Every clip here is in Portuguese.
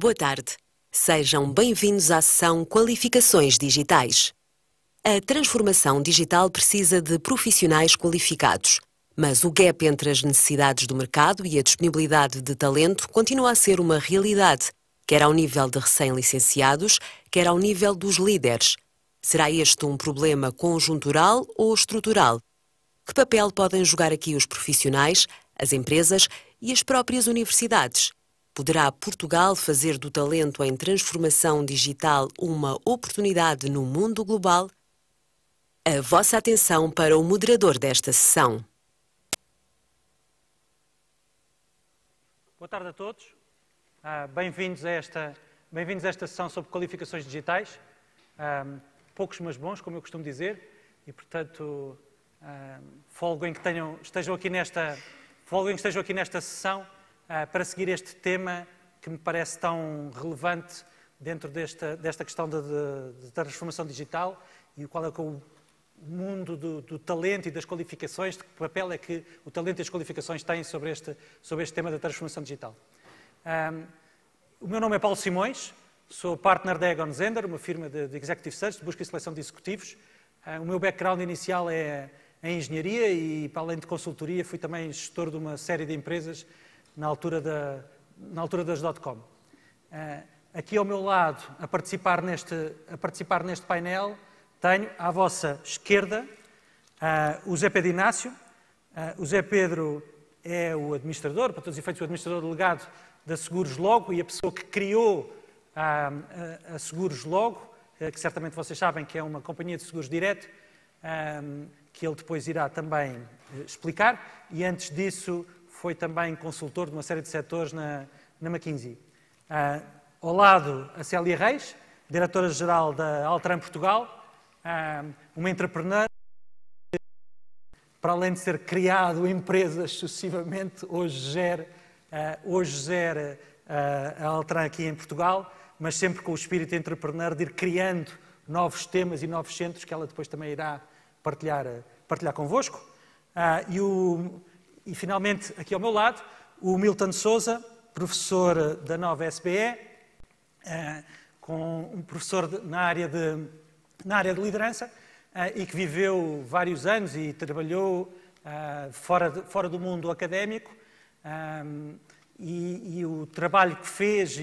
Boa tarde. Sejam bem-vindos à sessão Qualificações Digitais. A transformação digital precisa de profissionais qualificados, mas o gap entre as necessidades do mercado e a disponibilidade de talento continua a ser uma realidade, quer ao nível de recém-licenciados, quer ao nível dos líderes. Será este um problema conjuntural ou estrutural? Que papel podem jogar aqui os profissionais, as empresas e as próprias universidades? Poderá Portugal fazer do talento em transformação digital uma oportunidade no mundo global? A vossa atenção para o moderador desta sessão. Boa tarde a todos. Bem-vindos a esta sessão sobre qualificações digitais. Poucos, mas bons, como eu costumo dizer, e, portanto, folgo em que estejam aqui nesta sessão para seguir este tema que me parece tão relevante dentro desta questão de transformação digital e qual é o mundo do talento e das qualificações, de que papel é que o talento e as qualificações têm sobre este tema da transformação digital. O meu nome é Paulo Simões, sou partner da Egon Zehnder, uma firma de Executive Search, de busca e seleção de executivos. O meu background inicial é em engenharia e, para além de consultoria, fui também gestor de uma série de empresas na altura das .com. Aqui ao meu lado, a participar neste painel, tenho à vossa esquerda o Zé Pedro Inácio. O Zé Pedro é o administrador, para todos os efeitos, o administrador delegado da Seguros Logo e a pessoa que criou a Seguros Logo, que certamente vocês sabem que é uma companhia de seguros direto, que ele depois irá também explicar. E antes disso foi também consultor de uma série de setores na McKinsey. Ao lado, a Célia Reis, diretora-geral da Altran Portugal, uma entrepreneur que, para além de ser criado empresas sucessivamente, hoje gera a Altran aqui em Portugal, mas sempre com o espírito entrepreneur de ir criando novos temas e novos centros que ela depois também irá partilhar convosco. E finalmente, aqui ao meu lado, o Milton Sousa, professor da nova SBE, um professor na área de liderança e que viveu vários anos e trabalhou fora do mundo académico. E o trabalho que fez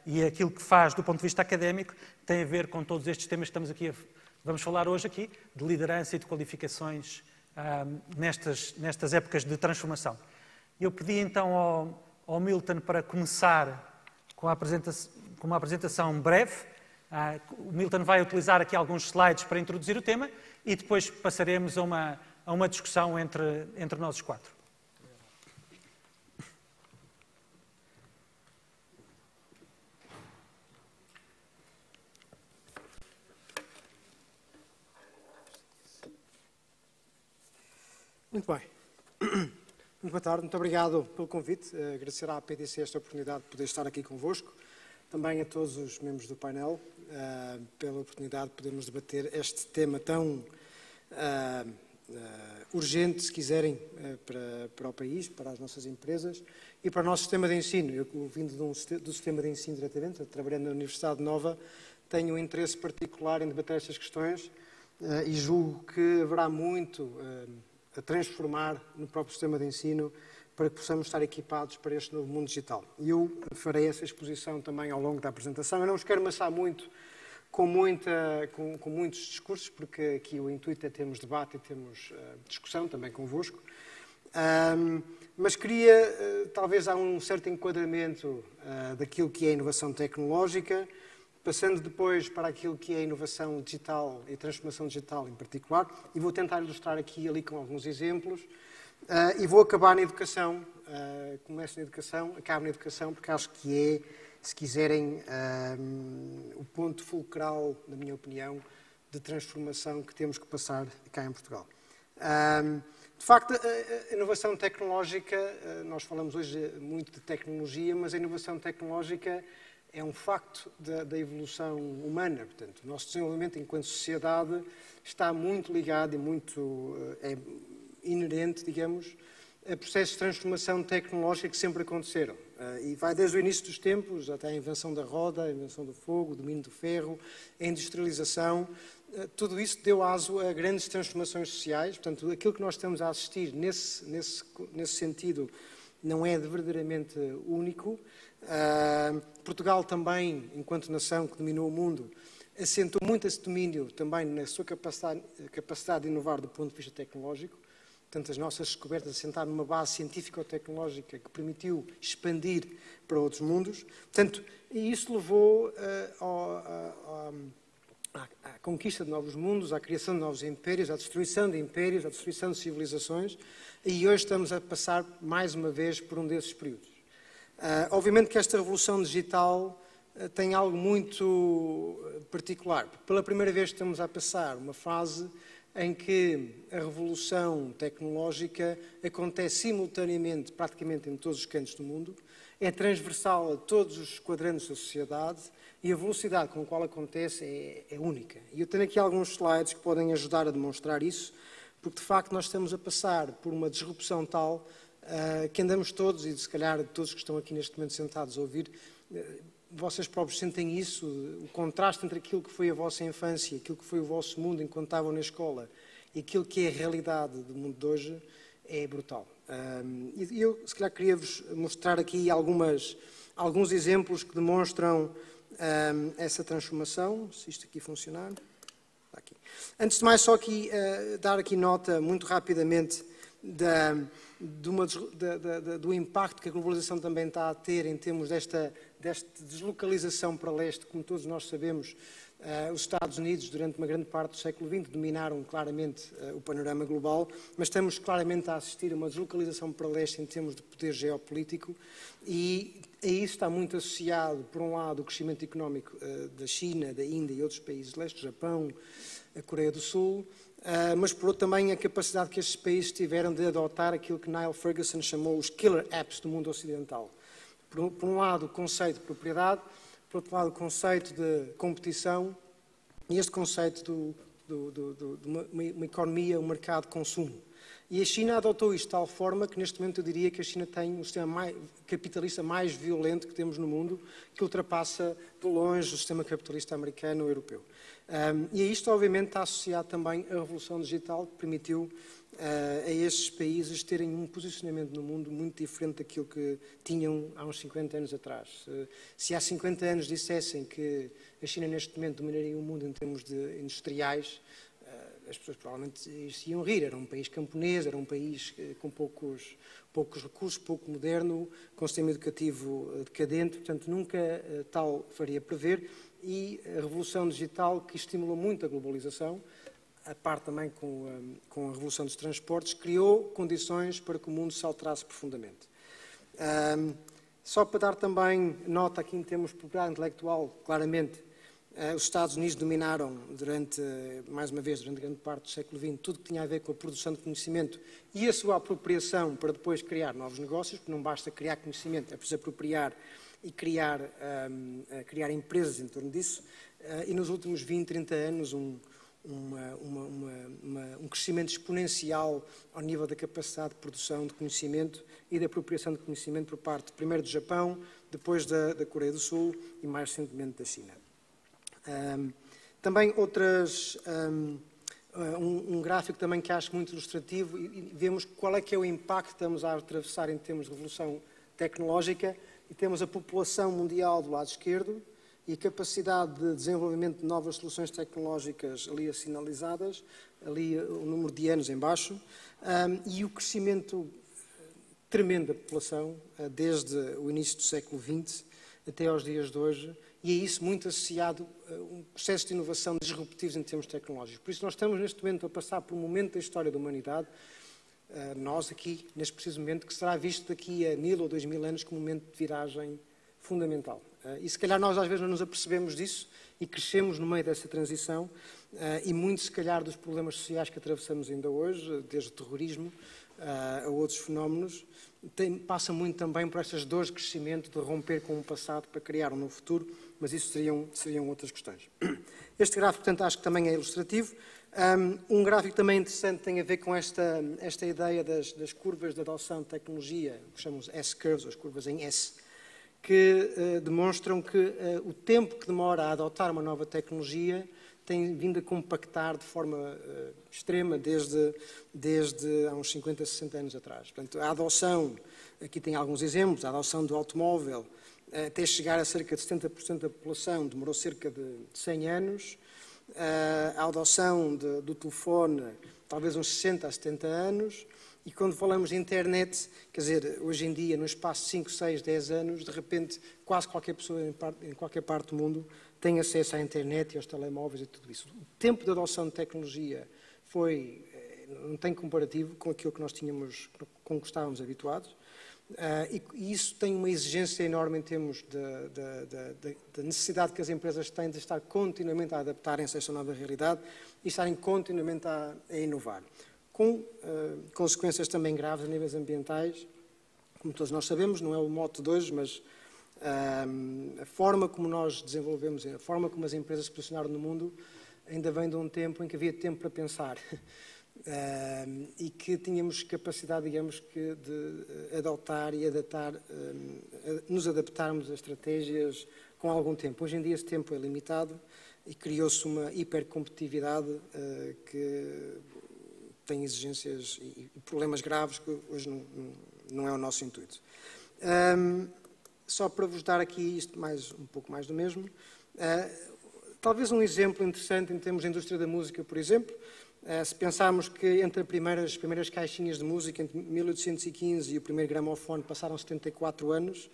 e aquilo que faz do ponto de vista académico tem a ver com todos estes temas que vamos falar hoje aqui, de liderança e de qualificações nestas épocas de transformação. Eu pedi então ao Milton para começar com uma apresentação breve. O Milton vai utilizar aqui alguns slides para introduzir o tema e depois passaremos a uma discussão entre nós os quatro. Muito bem. Muito boa tarde. Muito obrigado pelo convite. Agradecer à PDC esta oportunidade de poder estar aqui convosco. Também a todos os membros do painel pela oportunidade de podermos debater este tema tão urgente, se quiserem, para o país, para as nossas empresas e para o nosso sistema de ensino. Eu, vindo do sistema de ensino diretamente, trabalhando na Universidade Nova, tenho um interesse particular em debater estas questões e julgo que haverá muito a transformar no próprio sistema de ensino para que possamos estar equipados para este novo mundo digital. E eu farei essa exposição também ao longo da apresentação. Eu não vos quero amassar muito com muitos discursos, porque aqui o intuito é termos debate e termos discussão também convosco. Mas queria, talvez, há um certo enquadramento daquilo que é a inovação tecnológica, passando depois para aquilo que é a inovação digital e transformação digital em particular, e vou tentar ilustrar aqui e ali com alguns exemplos, e vou acabar na educação, começo na educação, acabo na educação, porque acho que é, se quiserem, o ponto fulcral, na minha opinião, de transformação que temos que passar cá em Portugal. De facto, a inovação tecnológica, nós falamos hoje muito de tecnologia, mas a inovação tecnológica é um facto da evolução humana. Portanto, o nosso desenvolvimento enquanto sociedade está muito ligado e muito inerente, digamos, a processos de transformação tecnológica que sempre aconteceram. E vai desde o início dos tempos até a invenção da roda, a invenção do fogo, o domínio do ferro, a industrialização. Tudo isso deu aso a grandes transformações sociais. Portanto, aquilo que nós estamos a assistir nesse sentido não é verdadeiramente único. Portugal também, enquanto nação que dominou o mundo, assentou muito esse domínio também na sua capacidade de inovar do ponto de vista tecnológico. Portanto, as nossas descobertas assentaram numa base científico-tecnológica que permitiu expandir para outros mundos. Portanto, e isso levou à conquista de novos mundos, à criação de novos impérios, à destruição de impérios, à destruição de civilizações. E hoje estamos a passar, mais uma vez, por um desses períodos. Obviamente que esta revolução digital tem algo muito particular. Pela primeira vez estamos a passar uma fase em que a revolução tecnológica acontece simultaneamente, praticamente em todos os cantos do mundo, é transversal a todos os quadrantes da sociedade e a velocidade com a qual acontece é única. E eu tenho aqui alguns slides que podem ajudar a demonstrar isso, porque de facto nós estamos a passar por uma disrupção tal que andamos todos, e se calhar todos que estão aqui neste momento sentados a ouvir, vocês próprios sentem isso, o contraste entre aquilo que foi a vossa infância, aquilo que foi o vosso mundo enquanto estavam na escola e aquilo que é a realidade do mundo de hoje é brutal. E eu, se calhar, queria-vos mostrar aqui alguns exemplos que demonstram essa transformação, se isto aqui funcionar. Está aqui. Antes de mais, só aqui dar aqui nota, muito rapidamente, do impacto que a globalização também está a ter em termos desta deslocalização para leste. Como todos nós sabemos, os Estados Unidos, durante uma grande parte do século XX, dominaram claramente o panorama global, mas estamos claramente a assistir a uma deslocalização para leste em termos de poder geopolítico, e a isso está muito associado, por um lado, o crescimento económico da China, da Índia e outros países de leste, o Japão, a Coreia do Sul, mas por outro também a capacidade que estes países tiveram de adotar aquilo que Niall Ferguson chamou os killer apps do mundo ocidental. Por um lado, o conceito de propriedade, por outro lado, o conceito de competição e este conceito de uma economia, um mercado de consumo. E a China adotou isto de tal forma que, neste momento, eu diria que a China tem o sistema capitalista mais violento que temos no mundo, que ultrapassa de longe o sistema capitalista americano ou europeu. E isto, obviamente, está associado também à revolução digital, que permitiu a estes países terem um posicionamento no mundo muito diferente daquilo que tinham há uns 50 anos atrás. Se há 50 anos dissessem que a China, neste momento, dominaria o mundo em termos de industriais, as pessoas provavelmente se iam rir. Era um país camponês, era um país com poucos recursos, pouco moderno, com um sistema educativo decadente, portanto nunca tal faria prever. E a revolução digital, que estimulou muito a globalização, a par também com a revolução dos transportes, criou condições para que o mundo se alterasse profundamente. Só para dar também nota aqui em termos de propriedade intelectual, claramente, os Estados Unidos dominaram, mais uma vez, durante grande parte do século XX, tudo que tinha a ver com a produção de conhecimento e a sua apropriação para depois criar novos negócios, porque não basta criar conhecimento, é preciso apropriar e criar empresas em torno disso. E nos últimos 20, 30 anos, um crescimento exponencial ao nível da capacidade de produção de conhecimento e da apropriação de conhecimento por parte, primeiro, do Japão, depois da Coreia do Sul e, mais recentemente, da China. Também um gráfico também que acho muito ilustrativo, e vemos qual é que é o impacto que estamos a atravessar em termos de revolução tecnológica, e temos a população mundial do lado esquerdo e a capacidade de desenvolvimento de novas soluções tecnológicas ali assinalizadas, ali o número de anos em baixo, e o crescimento tremendo da população desde o início do século XX até aos dias de hoje, e é isso muito associado a um processo de inovação disruptivos em termos tecnológicos. Por isso nós estamos neste momento a passar por um momento da história da humanidade, nós aqui, neste preciso momento, que será visto daqui a 1000 ou 2000 anos como um momento de viragem fundamental. E se calhar nós às vezes não nos apercebemos disso e crescemos no meio dessa transição, e muito se calhar dos problemas sociais que atravessamos ainda hoje, desde o terrorismo a outros fenómenos, passa muito também por estas dores de crescimento, de romper com o passado para criar um novo futuro, mas isso seriam outras questões. Este gráfico, portanto, acho que também é ilustrativo. Um gráfico também interessante tem a ver com esta ideia das curvas de adoção de tecnologia, que chamamos S-curves, as curvas em S, que demonstram que o tempo que demora a adotar uma nova tecnologia tem vindo a compactar de forma extrema desde há uns 50, 60 anos atrás. Portanto, a adoção, aqui tem alguns exemplos, a adoção do automóvel, até chegar a cerca de 70% da população, demorou cerca de 100 anos. A adoção do telefone, talvez uns 60 a 70 anos. E quando falamos de internet, quer dizer, hoje em dia, no espaço de 5, 6, 10 anos, de repente, quase qualquer pessoa em qualquer parte do mundo tem acesso à internet e aos telemóveis e tudo isso. O tempo de adoção de tecnologia não tem comparativo com aquilo que nós tínhamos, com que estávamos habituados. E isso tem uma exigência enorme em termos da necessidade que as empresas têm de estar continuamente a adaptarem-se a esta nova realidade e estarem continuamente a inovar. Com consequências também graves a níveis ambientais, como todos nós sabemos, não é o mote de hoje, mas a forma como nós desenvolvemos, a forma como as empresas se posicionaram no mundo, ainda vem de um tempo em que havia tempo para pensar e que tínhamos capacidade, digamos, de adotar e adaptar, nos adaptarmos a estratégias com algum tempo. Hoje em dia esse tempo é limitado e criou-se uma hipercompetitividade que tem exigências e problemas graves que hoje não é o nosso intuito. Só para vos dar aqui isto um pouco mais do mesmo, talvez um exemplo interessante em termos de indústria da música, por exemplo, se pensarmos que entre as primeiras caixinhas de música, entre 1815 e o primeiro gramofone, passaram 74 anos,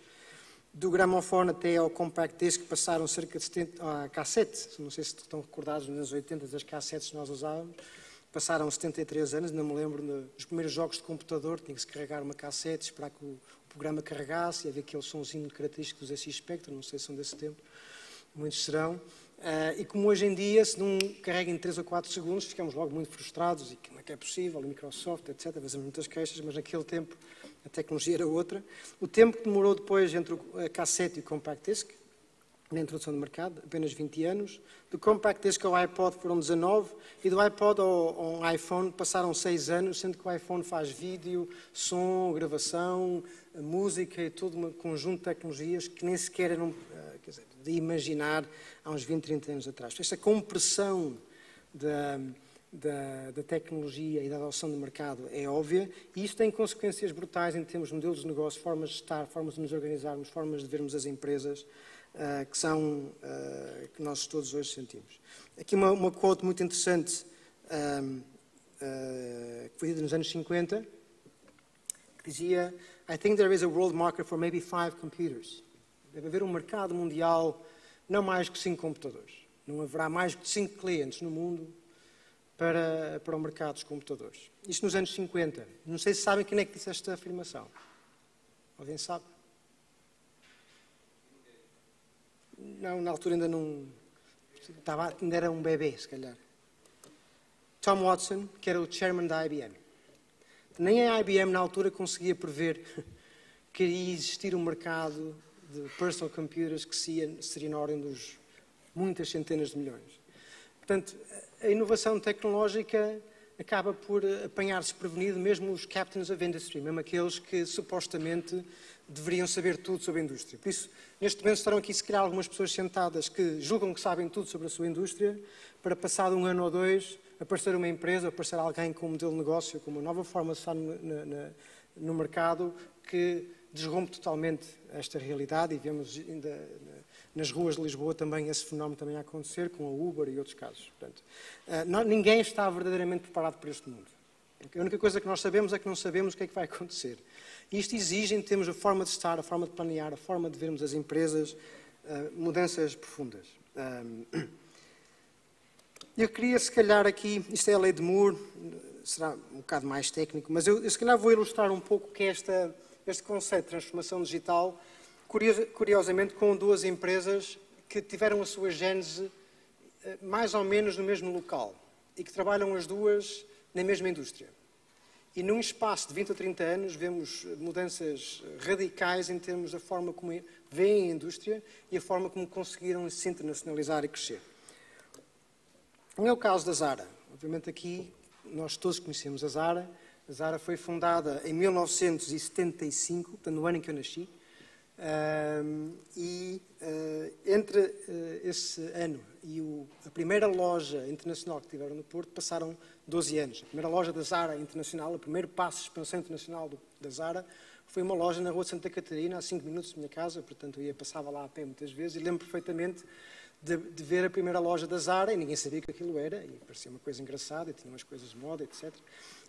do gramofone até ao compact disc passaram cerca de 70, cassete, não sei se estão recordados, nos anos 80 as cassetes que nós usávamos, passaram 73 anos, não me lembro dos primeiros jogos de computador, tinha que se carregar uma cassete, esperar que o programa carregasse, e havia aquele sonzinho característico do ZX Spectrum, não sei se são desse tempo, muitos serão. E como hoje em dia, se não carrega em 3 ou 4 segundos, ficamos logo muito frustrados, e que não é que é possível, a Microsoft, etc., fazemos muitas queixas, mas naquele tempo a tecnologia era outra. O tempo que demorou depois entre a cassete e o compact disc, na introdução do mercado, apenas 20 anos. Do compact disc ao iPod foram 19 e do iPod ao iPhone passaram 6 anos, sendo que o iPhone faz vídeo, som, gravação, música e todo um conjunto de tecnologias que nem sequer eram de imaginar há uns 20, 30 anos atrás. Esta compressão da tecnologia e da adoção do mercado é óbvia e isto tem consequências brutais em termos de modelos de negócio, formas de estar, formas de nos organizarmos, formas de vermos as empresas, que nós todos hoje sentimos. Aqui uma quote muito interessante que foi dita nos anos 50, que dizia: I think there is a world market for maybe 5 computers. Deve haver um mercado mundial, não mais que 5 computadores. Não haverá mais que 5 clientes no mundo para o mercado dos computadores. Isto nos anos 50. Não sei se sabem quem é que disse esta afirmação. Alguém sabe? Não, na altura ainda não... ainda era um bebê, se calhar. Tom Watson, que era o chairman da IBM. Nem a IBM, na altura, conseguia prever que iria existir um mercado de personal computers que seria na ordem dos muitas centenas de milhões. Portanto, a inovação tecnológica acaba por apanhar-se prevenido mesmo os captains of industry, mesmo aqueles que supostamente deveriam saber tudo sobre a indústria. Por isso, neste momento estarão aqui se calhar algumas pessoas sentadas que julgam que sabem tudo sobre a sua indústria, para passado 1 ano ou 2, aparecer uma empresa, aparecer alguém com um modelo de negócio, com uma nova forma de estar no mercado, que desrompe totalmente esta realidade, e vemos ainda nas ruas de Lisboa também esse fenómeno também a acontecer, com a Uber e outros casos. Portanto, ninguém está verdadeiramente preparado para este mundo. A única coisa que nós sabemos é que não sabemos o que é que vai acontecer. E isto exige, em termos da forma de estar, a forma de planear, a forma de vermos as empresas, mudanças profundas. Eu queria, se calhar, aqui, isto é a lei de Moore, será um bocado mais técnico, mas eu se calhar vou ilustrar um pouco o que é este conceito de transformação digital, curiosamente com 2 empresas que tiveram a sua gênese mais ou menos no mesmo local e que trabalham as duas na mesma indústria. E num espaço de 20 ou 30 anos vemos mudanças radicais em termos da forma como veem a indústria e a forma como conseguiram se internacionalizar e crescer. Não é o caso da Zara. Obviamente aqui nós todos conhecemos a Zara. A Zara foi fundada em 1975, portanto no ano em que eu nasci, Entre esse ano e a primeira loja internacional que tiveram no Porto, passaram 12 anos. A primeira loja da Zara internacional, o primeiro passo de expansão internacional da Zara, foi uma loja na Rua de Santa Catarina, a 5 minutos da minha casa, portanto eu passava lá a pé muitas vezes, e lembro perfeitamente de ver a primeira loja da Zara, e ninguém sabia o que aquilo era, e parecia uma coisa engraçada, e tinha umas coisas de moda, etc.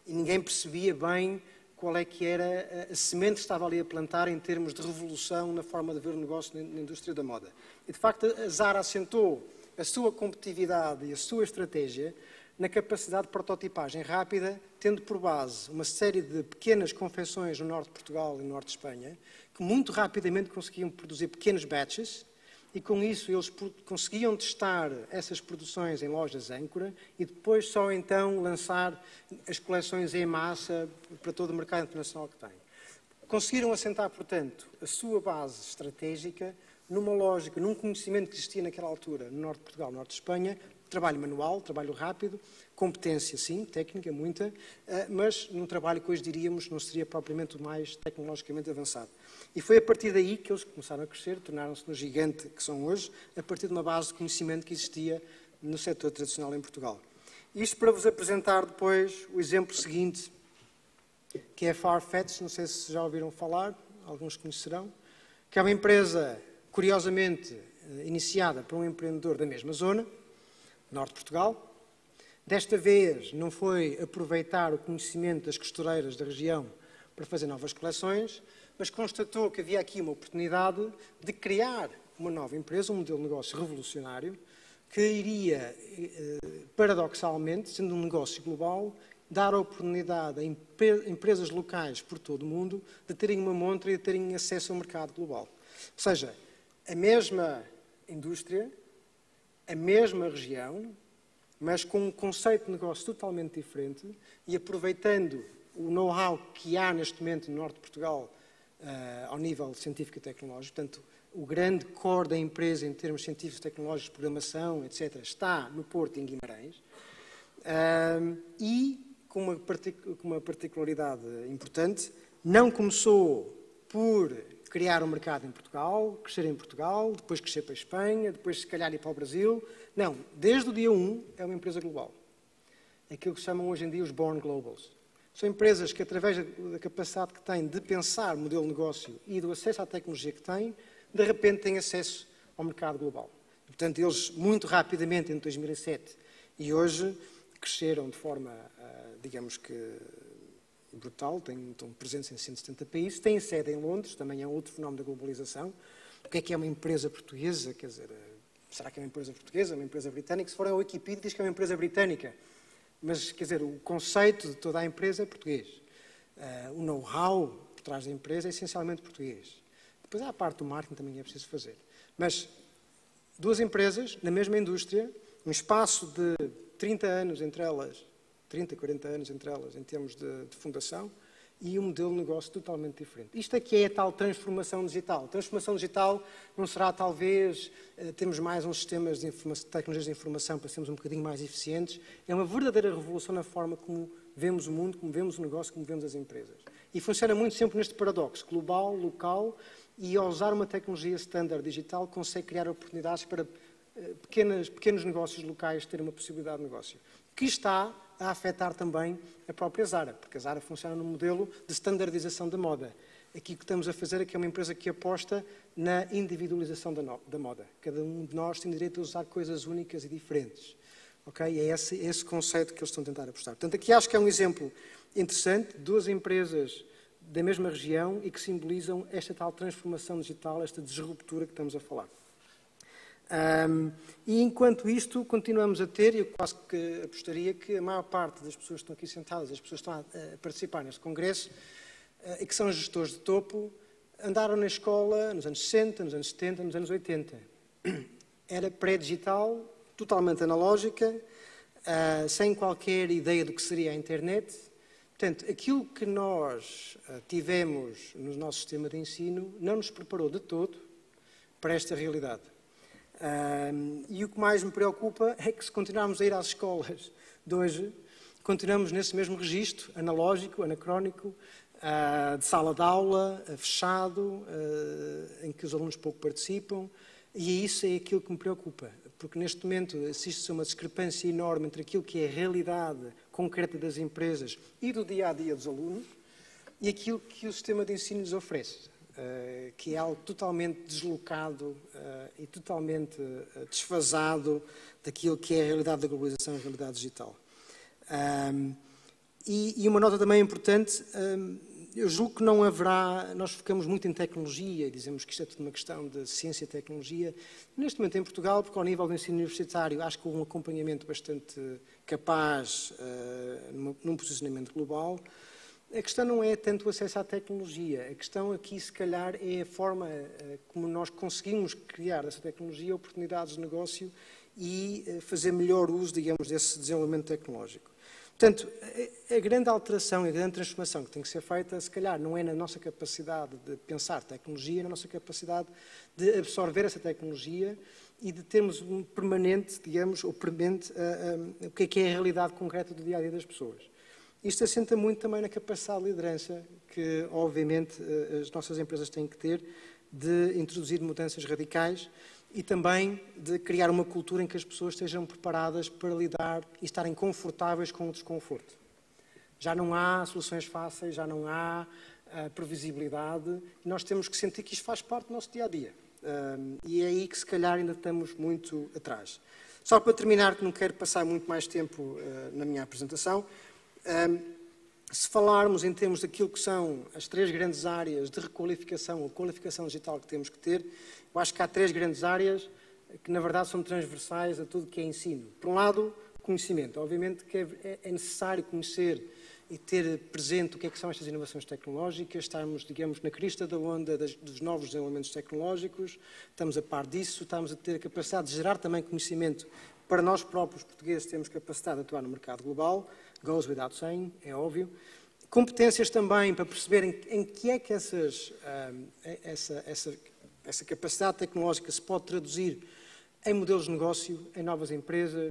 E ninguém percebia bem qual é que era a semente que estava ali a plantar em termos de revolução na forma de ver o negócio na indústria da moda. E, de facto, a Zara assentou a sua competitividade e a sua estratégia na capacidade de prototipagem rápida, tendo por base uma série de pequenas confecções no norte de Portugal e no norte de Espanha, que muito rapidamente conseguiam produzir pequenos batches, e com isso eles conseguiam testar essas produções em lojas âncora e depois só então lançar as coleções em massa para todo o mercado internacional que têm. Conseguiram assentar, portanto, a sua base estratégica numa lógica, num conhecimento que existia naquela altura no norte de Portugal, no norte de Espanha, trabalho manual, trabalho rápido, competência sim, técnica, muita, mas num trabalho que hoje diríamos não seria propriamente o mais tecnologicamente avançado. E foi a partir daí que eles começaram a crescer, tornaram-se no gigante que são hoje, a partir de uma base de conhecimento que existia no setor tradicional em Portugal. Isto para vos apresentar depois o exemplo seguinte, que é a Farfetch, não sei se já ouviram falar, alguns conhecerão, que é uma empresa, curiosamente, iniciada por um empreendedor da mesma zona, norte de Portugal. Desta vez não foi aproveitar o conhecimento das costureiras da região para fazer novas coleções, mas constatou que havia aqui uma oportunidade de criar uma nova empresa, um modelo de negócio revolucionário, que iria, paradoxalmente, sendo um negócio global, dar a oportunidade a empresas locais por todo o mundo de terem uma montra e de terem acesso ao mercado global. Ou seja, a mesma indústria, a mesma região, mas com um conceito de negócio totalmente diferente e aproveitando o know-how que há neste momento no norte de Portugal ao nível científico e tecnológico. Portanto, o grande core da empresa em termos científicos, tecnológicos, programação, etc., está no Porto, em Guimarães, e com uma particularidade importante, não começou por criar um mercado em Portugal, crescer em Portugal, depois crescer para a Espanha, depois se calhar ir para o Brasil. Não, desde o dia 1 é uma empresa global. É aquilo que se chamam hoje em dia os Born Globals. São empresas que, através da capacidade que têm de pensar o modelo de negócio e do acesso à tecnologia que têm, de repente têm acesso ao mercado global. Portanto, eles muito rapidamente, em 2007 e hoje, cresceram de forma, digamos que, brutal, estão presentes em 170 países, têm sede em Londres, também é outro fenómeno da globalização. O que é uma empresa portuguesa? Quer dizer, será que é uma empresa portuguesa, uma empresa britânica? Se for a Wikipedia, diz que é uma empresa britânica. Mas, quer dizer, o conceito de toda a empresa é português. O know-how por trás da empresa é essencialmente português. Depois há a parte do marketing também é preciso fazer. Mas duas empresas, na mesma indústria, um espaço de 30 anos entre elas, 30, 40 anos entre elas, em termos de fundação, e um modelo de negócio totalmente diferente. Isto aqui é a tal transformação digital. A transformação digital não será, talvez, temos mais uns sistemas de tecnologias de informação para sermos um bocadinho mais eficientes. É uma verdadeira revolução na forma como vemos o mundo, como vemos o negócio, como vemos as empresas. E funciona muito sempre neste paradoxo, global, local, e ao usar uma tecnologia standard digital, consegue criar oportunidades para pequenos negócios locais terem uma possibilidade de negócio. Que está a afetar também a própria Zara, porque a Zara funciona num modelo de standardização da moda. Aqui o que estamos a fazer é que é uma empresa que aposta na individualização da moda. Cada um de nós tem direito a usar coisas únicas e diferentes. Okay? É esse conceito que eles estão a tentar apostar. Portanto, aqui acho que é um exemplo interessante, duas empresas da mesma região e que simbolizam esta tal transformação digital, esta disruptura que estamos a falar. E enquanto isto, continuamos a ter, e eu quase que apostaria que a maior parte das pessoas que estão aqui sentadas, as pessoas que estão a participar neste congresso, e que são gestores de topo, andaram na escola nos anos 60, nos anos 70, nos anos 80. Era pré-digital, totalmente analógica, sem qualquer ideia do que seria a internet. Portanto, aquilo que nós tivemos no nosso sistema de ensino não nos preparou de todo para esta realidade. E o que mais me preocupa é que se continuarmos a ir às escolas de hoje, continuamos nesse mesmo registro analógico, anacrónico, de sala de aula, fechado, em que os alunos pouco participam, e isso é aquilo que me preocupa, porque neste momento assiste-se a uma discrepância enorme entre aquilo que é a realidade concreta das empresas e do dia-a-dia dos alunos e aquilo que o sistema de ensino lhes oferece, que é algo totalmente deslocado e totalmente desfasado daquilo que é a realidade da globalização e a realidade digital. E uma nota também importante, eu julgo que não haverá, nós focamos muito em tecnologia e dizemos que isto é tudo uma questão de ciência e tecnologia. Neste momento em Portugal, porque ao nível do ensino universitário, acho que houve um acompanhamento bastante capaz num posicionamento global. A questão não é tanto o acesso à tecnologia, a questão aqui, se calhar, é a forma como nós conseguimos criar dessa tecnologia oportunidades de negócio e fazer melhor uso, digamos, desse desenvolvimento tecnológico. Portanto, a grande alteração e a grande transformação que tem que ser feita, se calhar, não é na nossa capacidade de pensar tecnologia, é na nossa capacidade de absorver essa tecnologia e de termos um permanente, digamos, ou premente o que é a realidade concreta do dia-a-dia das pessoas. Isto assenta muito também na capacidade de liderança que, obviamente, as nossas empresas têm que ter de introduzir mudanças radicais e também de criar uma cultura em que as pessoas estejam preparadas para lidar e estarem confortáveis com o desconforto. Já não há soluções fáceis, já não há previsibilidade. Nós temos que sentir que isto faz parte do nosso dia-a-dia. E é aí que, se calhar, ainda estamos muito atrás. Só para terminar, que não quero passar muito mais tempo na minha apresentação, se falarmos em termos daquilo que são as 3 grandes áreas de requalificação ou qualificação digital que temos que ter, eu acho que há 3 grandes áreas que, na verdade, são transversais a tudo que é ensino. Por um lado, conhecimento. Obviamente que é necessário conhecer e ter presente o que são estas inovações tecnológicas, estarmos, digamos, na crista da onda dos novos desenvolvimentos tecnológicos, estamos a par disso, estamos a ter a capacidade de gerar também conhecimento para nós próprios portugueses, temos capacidade de atuar no mercado global, goes without saying, é óbvio. Competências também para perceberem em que é que essa capacidade tecnológica se pode traduzir em modelos de negócio, em novas empresas,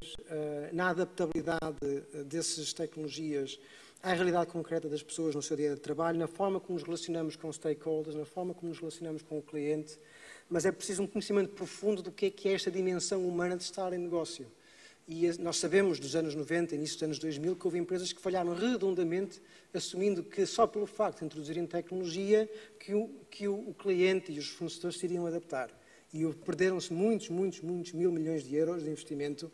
na adaptabilidade dessas tecnologias à realidade concreta das pessoas no seu dia de trabalho, na forma como nos relacionamos com os stakeholders, na forma como nos relacionamos com o cliente, mas é preciso um conhecimento profundo do que é esta dimensão humana de estar em negócio. E nós sabemos, dos anos 90, início dos anos 2000, que houve empresas que falharam redondamente, assumindo que só pelo facto de introduzirem tecnologia que o cliente e os fornecedores se iriam adaptar. E perderam-se muitos mil milhões de euros de investimento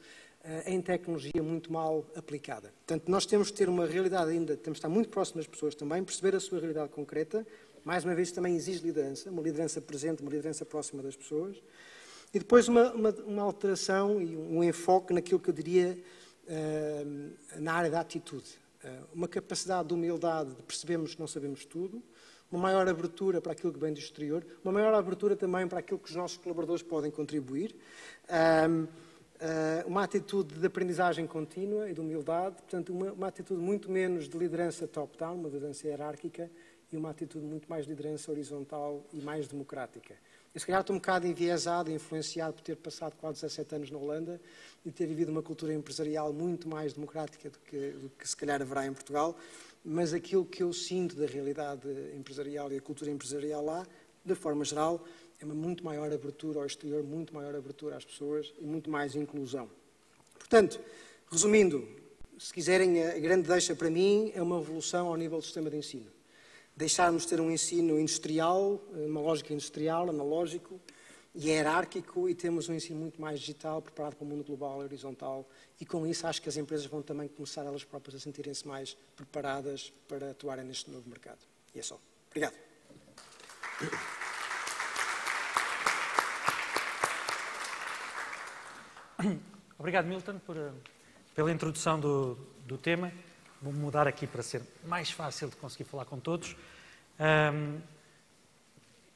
em tecnologia muito mal aplicada. Portanto, nós temos que ter uma realidade ainda, temos que estar muito próximo das pessoas também, perceber a sua realidade concreta. Mais uma vez, também exige liderança, uma liderança presente, uma liderança próxima das pessoas. E depois uma alteração e um enfoque naquilo que eu diria na área da atitude. Uma capacidade de humildade de percebermos que não sabemos tudo, uma maior abertura para aquilo que vem do exterior, uma maior abertura também para aquilo que os nossos colaboradores podem contribuir, uma atitude de aprendizagem contínua e de humildade, portanto, uma atitude muito menos de liderança top-down, uma liderança hierárquica, e uma atitude muito mais de liderança horizontal e mais democrática. Eu, se calhar, estou um bocado enviesado e influenciado por ter passado quase 17 anos na Holanda e ter vivido uma cultura empresarial muito mais democrática do que se calhar haverá em Portugal, mas aquilo que eu sinto da realidade empresarial e a cultura empresarial lá, de forma geral, é uma muito maior abertura ao exterior, muito maior abertura às pessoas e muito mais inclusão. Portanto, resumindo, se quiserem, a grande deixa para mim é uma evolução ao nível do sistema de ensino. Deixarmos de ter um ensino industrial, uma lógica industrial, analógico e hierárquico, e temos um ensino muito mais digital, preparado para o mundo global e horizontal, e com isso acho que as empresas vão também começar elas próprias a sentirem-se mais preparadas para atuarem neste novo mercado. E é só. Obrigado. Obrigado, Milton, pela introdução do tema. Vou mudar aqui para ser mais fácil de conseguir falar com todos.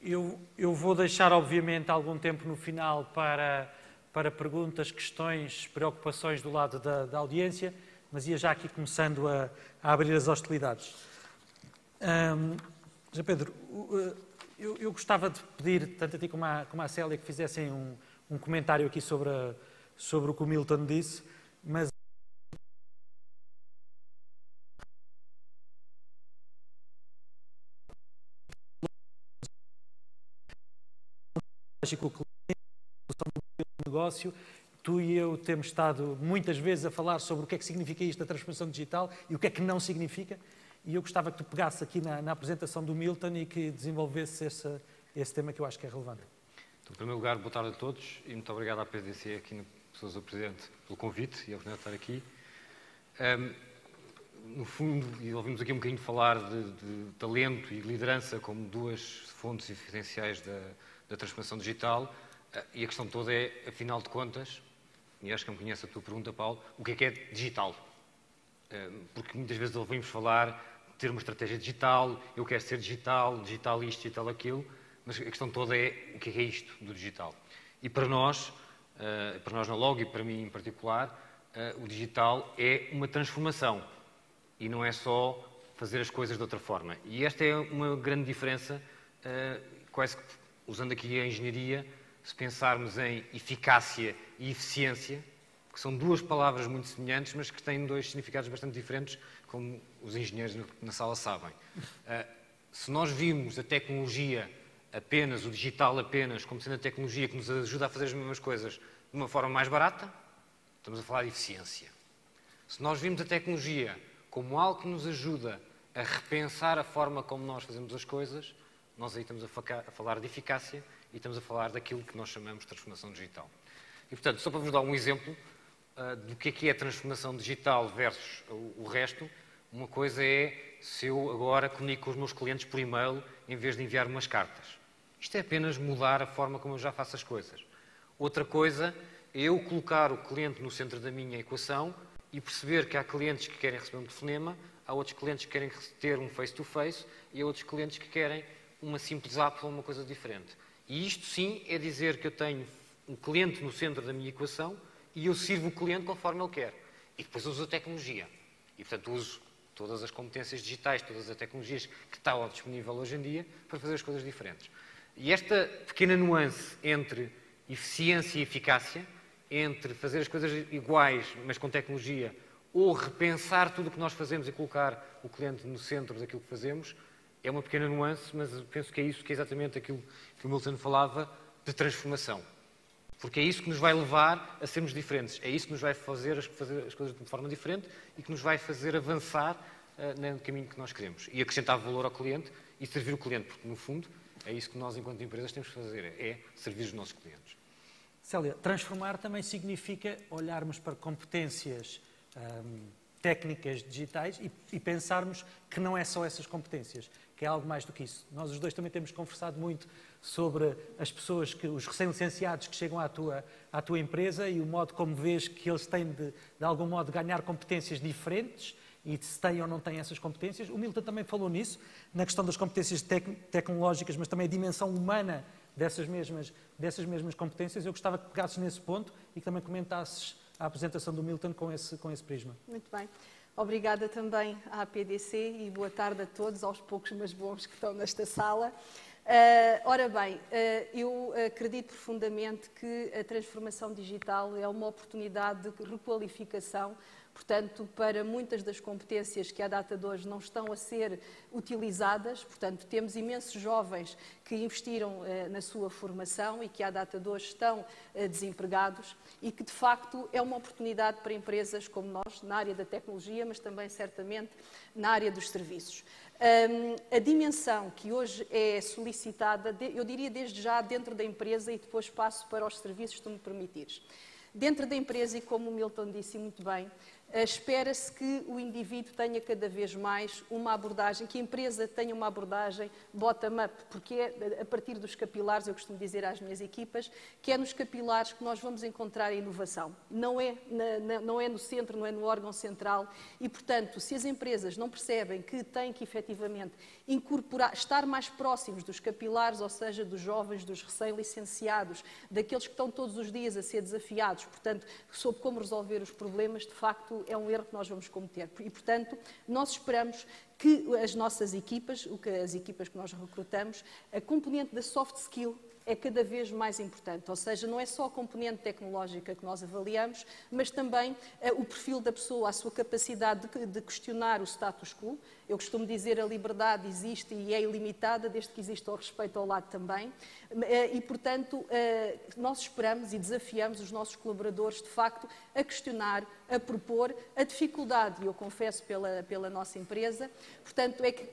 Eu vou deixar, obviamente, algum tempo no final para perguntas, questões, preocupações do lado da audiência, mas ia já aqui começando a abrir as hostilidades. José Pedro, eu gostava de pedir, tanto a ti como à Célia, que fizessem um comentário aqui sobre o que o Milton disse, mas com o cliente, do negócio. Tu e eu temos estado muitas vezes a falar sobre o que é que significa isto da transformação digital e o que é que não significa. E eu gostava que tu pegasse aqui na apresentação do Milton e que desenvolvesse esse tema que eu acho que é relevante. Então, em primeiro lugar, boa tarde a todos e muito obrigado à PDC, aqui na pessoa do Presidente, pelo convite e a oportunidade de estar aqui. No fundo, e ouvimos aqui um bocadinho falar de talento e liderança como duas fontes essenciais da transformação digital, e a questão toda é, afinal de contas, e acho que me conhece a tua pergunta, Paulo, o que é digital? Porque muitas vezes ouvimos falar de ter uma estratégia digital, eu quero ser digital, digital isto, digital aquilo, mas a questão toda é o que é isto do digital. E para nós na Logo e para mim em particular, o digital é uma transformação e não é só fazer as coisas de outra forma. E esta é uma grande diferença, quase que usando aqui a engenharia, se pensarmos em eficácia e eficiência, que são duas palavras muito semelhantes, mas que têm dois significados bastante diferentes, como os engenheiros na sala sabem. Se nós vimos a tecnologia apenas, o digital apenas, como sendo a tecnologia que nos ajuda a fazer as mesmas coisas de uma forma mais barata, estamos a falar de eficiência. Se nós vimos a tecnologia como algo que nos ajuda a repensar a forma como nós fazemos as coisas, nós aí estamos a falar de eficácia e estamos a falar daquilo que nós chamamos de transformação digital. E, portanto, só para vos dar um exemplo do que é a transformação digital versus o resto, uma coisa é se eu agora comunico com os meus clientes por e-mail em vez de enviar umas cartas. Isto é apenas mudar a forma como eu já faço as coisas. Outra coisa é eu colocar o cliente no centro da minha equação e perceber que há clientes que querem receber um telefonema, há outros clientes que querem ter um face-to-face e há outros clientes que querem uma simples app ou uma coisa diferente. E isto sim é dizer que eu tenho um cliente no centro da minha equação e eu sirvo o cliente conforme ele quer. E depois uso a tecnologia. E, portanto, uso todas as competências digitais, todas as tecnologias que estão disponível hoje em dia para fazer as coisas diferentes. E esta pequena nuance entre eficiência e eficácia, entre fazer as coisas iguais, mas com tecnologia, ou repensar tudo o que nós fazemos e colocar o cliente no centro daquilo que fazemos, é uma pequena nuance, mas eu penso que é isso que é exatamente aquilo que o Milton falava de transformação. Porque é isso que nos vai levar a sermos diferentes. É isso que nos vai fazer as coisas de forma diferente e que nos vai fazer avançar no caminho que nós queremos. E acrescentar valor ao cliente e servir o cliente, porque, no fundo, é isso que nós, enquanto empresas, temos que fazer, é servir os nossos clientes. Célia, transformar também significa olharmos para competências técnicas digitais e pensarmos que não é só essas competências, que é algo mais do que isso. Nós os dois também temos conversado muito sobre as pessoas, os recém-licenciados que chegam à tua empresa e o modo como vês que eles têm de algum modo, ganhar competências diferentes e se têm ou não têm essas competências. O Milton também falou nisso, na questão das competências tecnológicas, mas também a dimensão humana dessas mesmas competências. Eu gostava que pegasses nesse ponto e que também comentasses a apresentação do Milton com esse prisma. Muito bem. Obrigada também à PDC e boa tarde a todos, aos poucos mas bons que estão nesta sala. Ora bem, eu acredito profundamente que a transformação digital é uma oportunidade de requalificação, portanto, para muitas das competências que à data de hoje não estão a ser utilizadas. Portanto, temos imensos jovens que investiram na sua formação e que à data de hoje estão desempregados e que, de facto, é uma oportunidade para empresas como nós, na área da tecnologia, mas também, certamente, na área dos serviços. A dimensão que hoje é solicitada, eu diria desde já dentro da empresa e depois passo para os serviços, se tu me permitires. Dentro da empresa, e como o Milton disse muito bem, espera-se que o indivíduo tenha cada vez mais uma abordagem, que a empresa tenha uma abordagem bottom-up, porque é a partir dos capilares, eu costumo dizer às minhas equipas, que é nos capilares que nós vamos encontrar a inovação. Não é no centro, não é no órgão central e, portanto, se as empresas não percebem que têm que efetivamente incorporar, estar mais próximos dos capilares, ou seja, dos jovens, dos recém-licenciados, daqueles que estão todos os dias a ser desafiados, portanto, sobre como resolver os problemas, de facto, é um erro que nós vamos cometer. E, portanto, nós esperamos que as nossas equipas, as equipas que nós recrutamos, a componente da soft skill é cada vez mais importante, ou seja, não é só a componente tecnológica que nós avaliamos, mas também o perfil da pessoa, a sua capacidade de questionar o status quo. Eu costumo dizer a liberdade existe e é ilimitada, desde que exista o respeito ao lado também. E, portanto, nós esperamos e desafiamos os nossos colaboradores, de facto, a questionar, a propor a dificuldade, e eu confesso pela nossa empresa, portanto, é que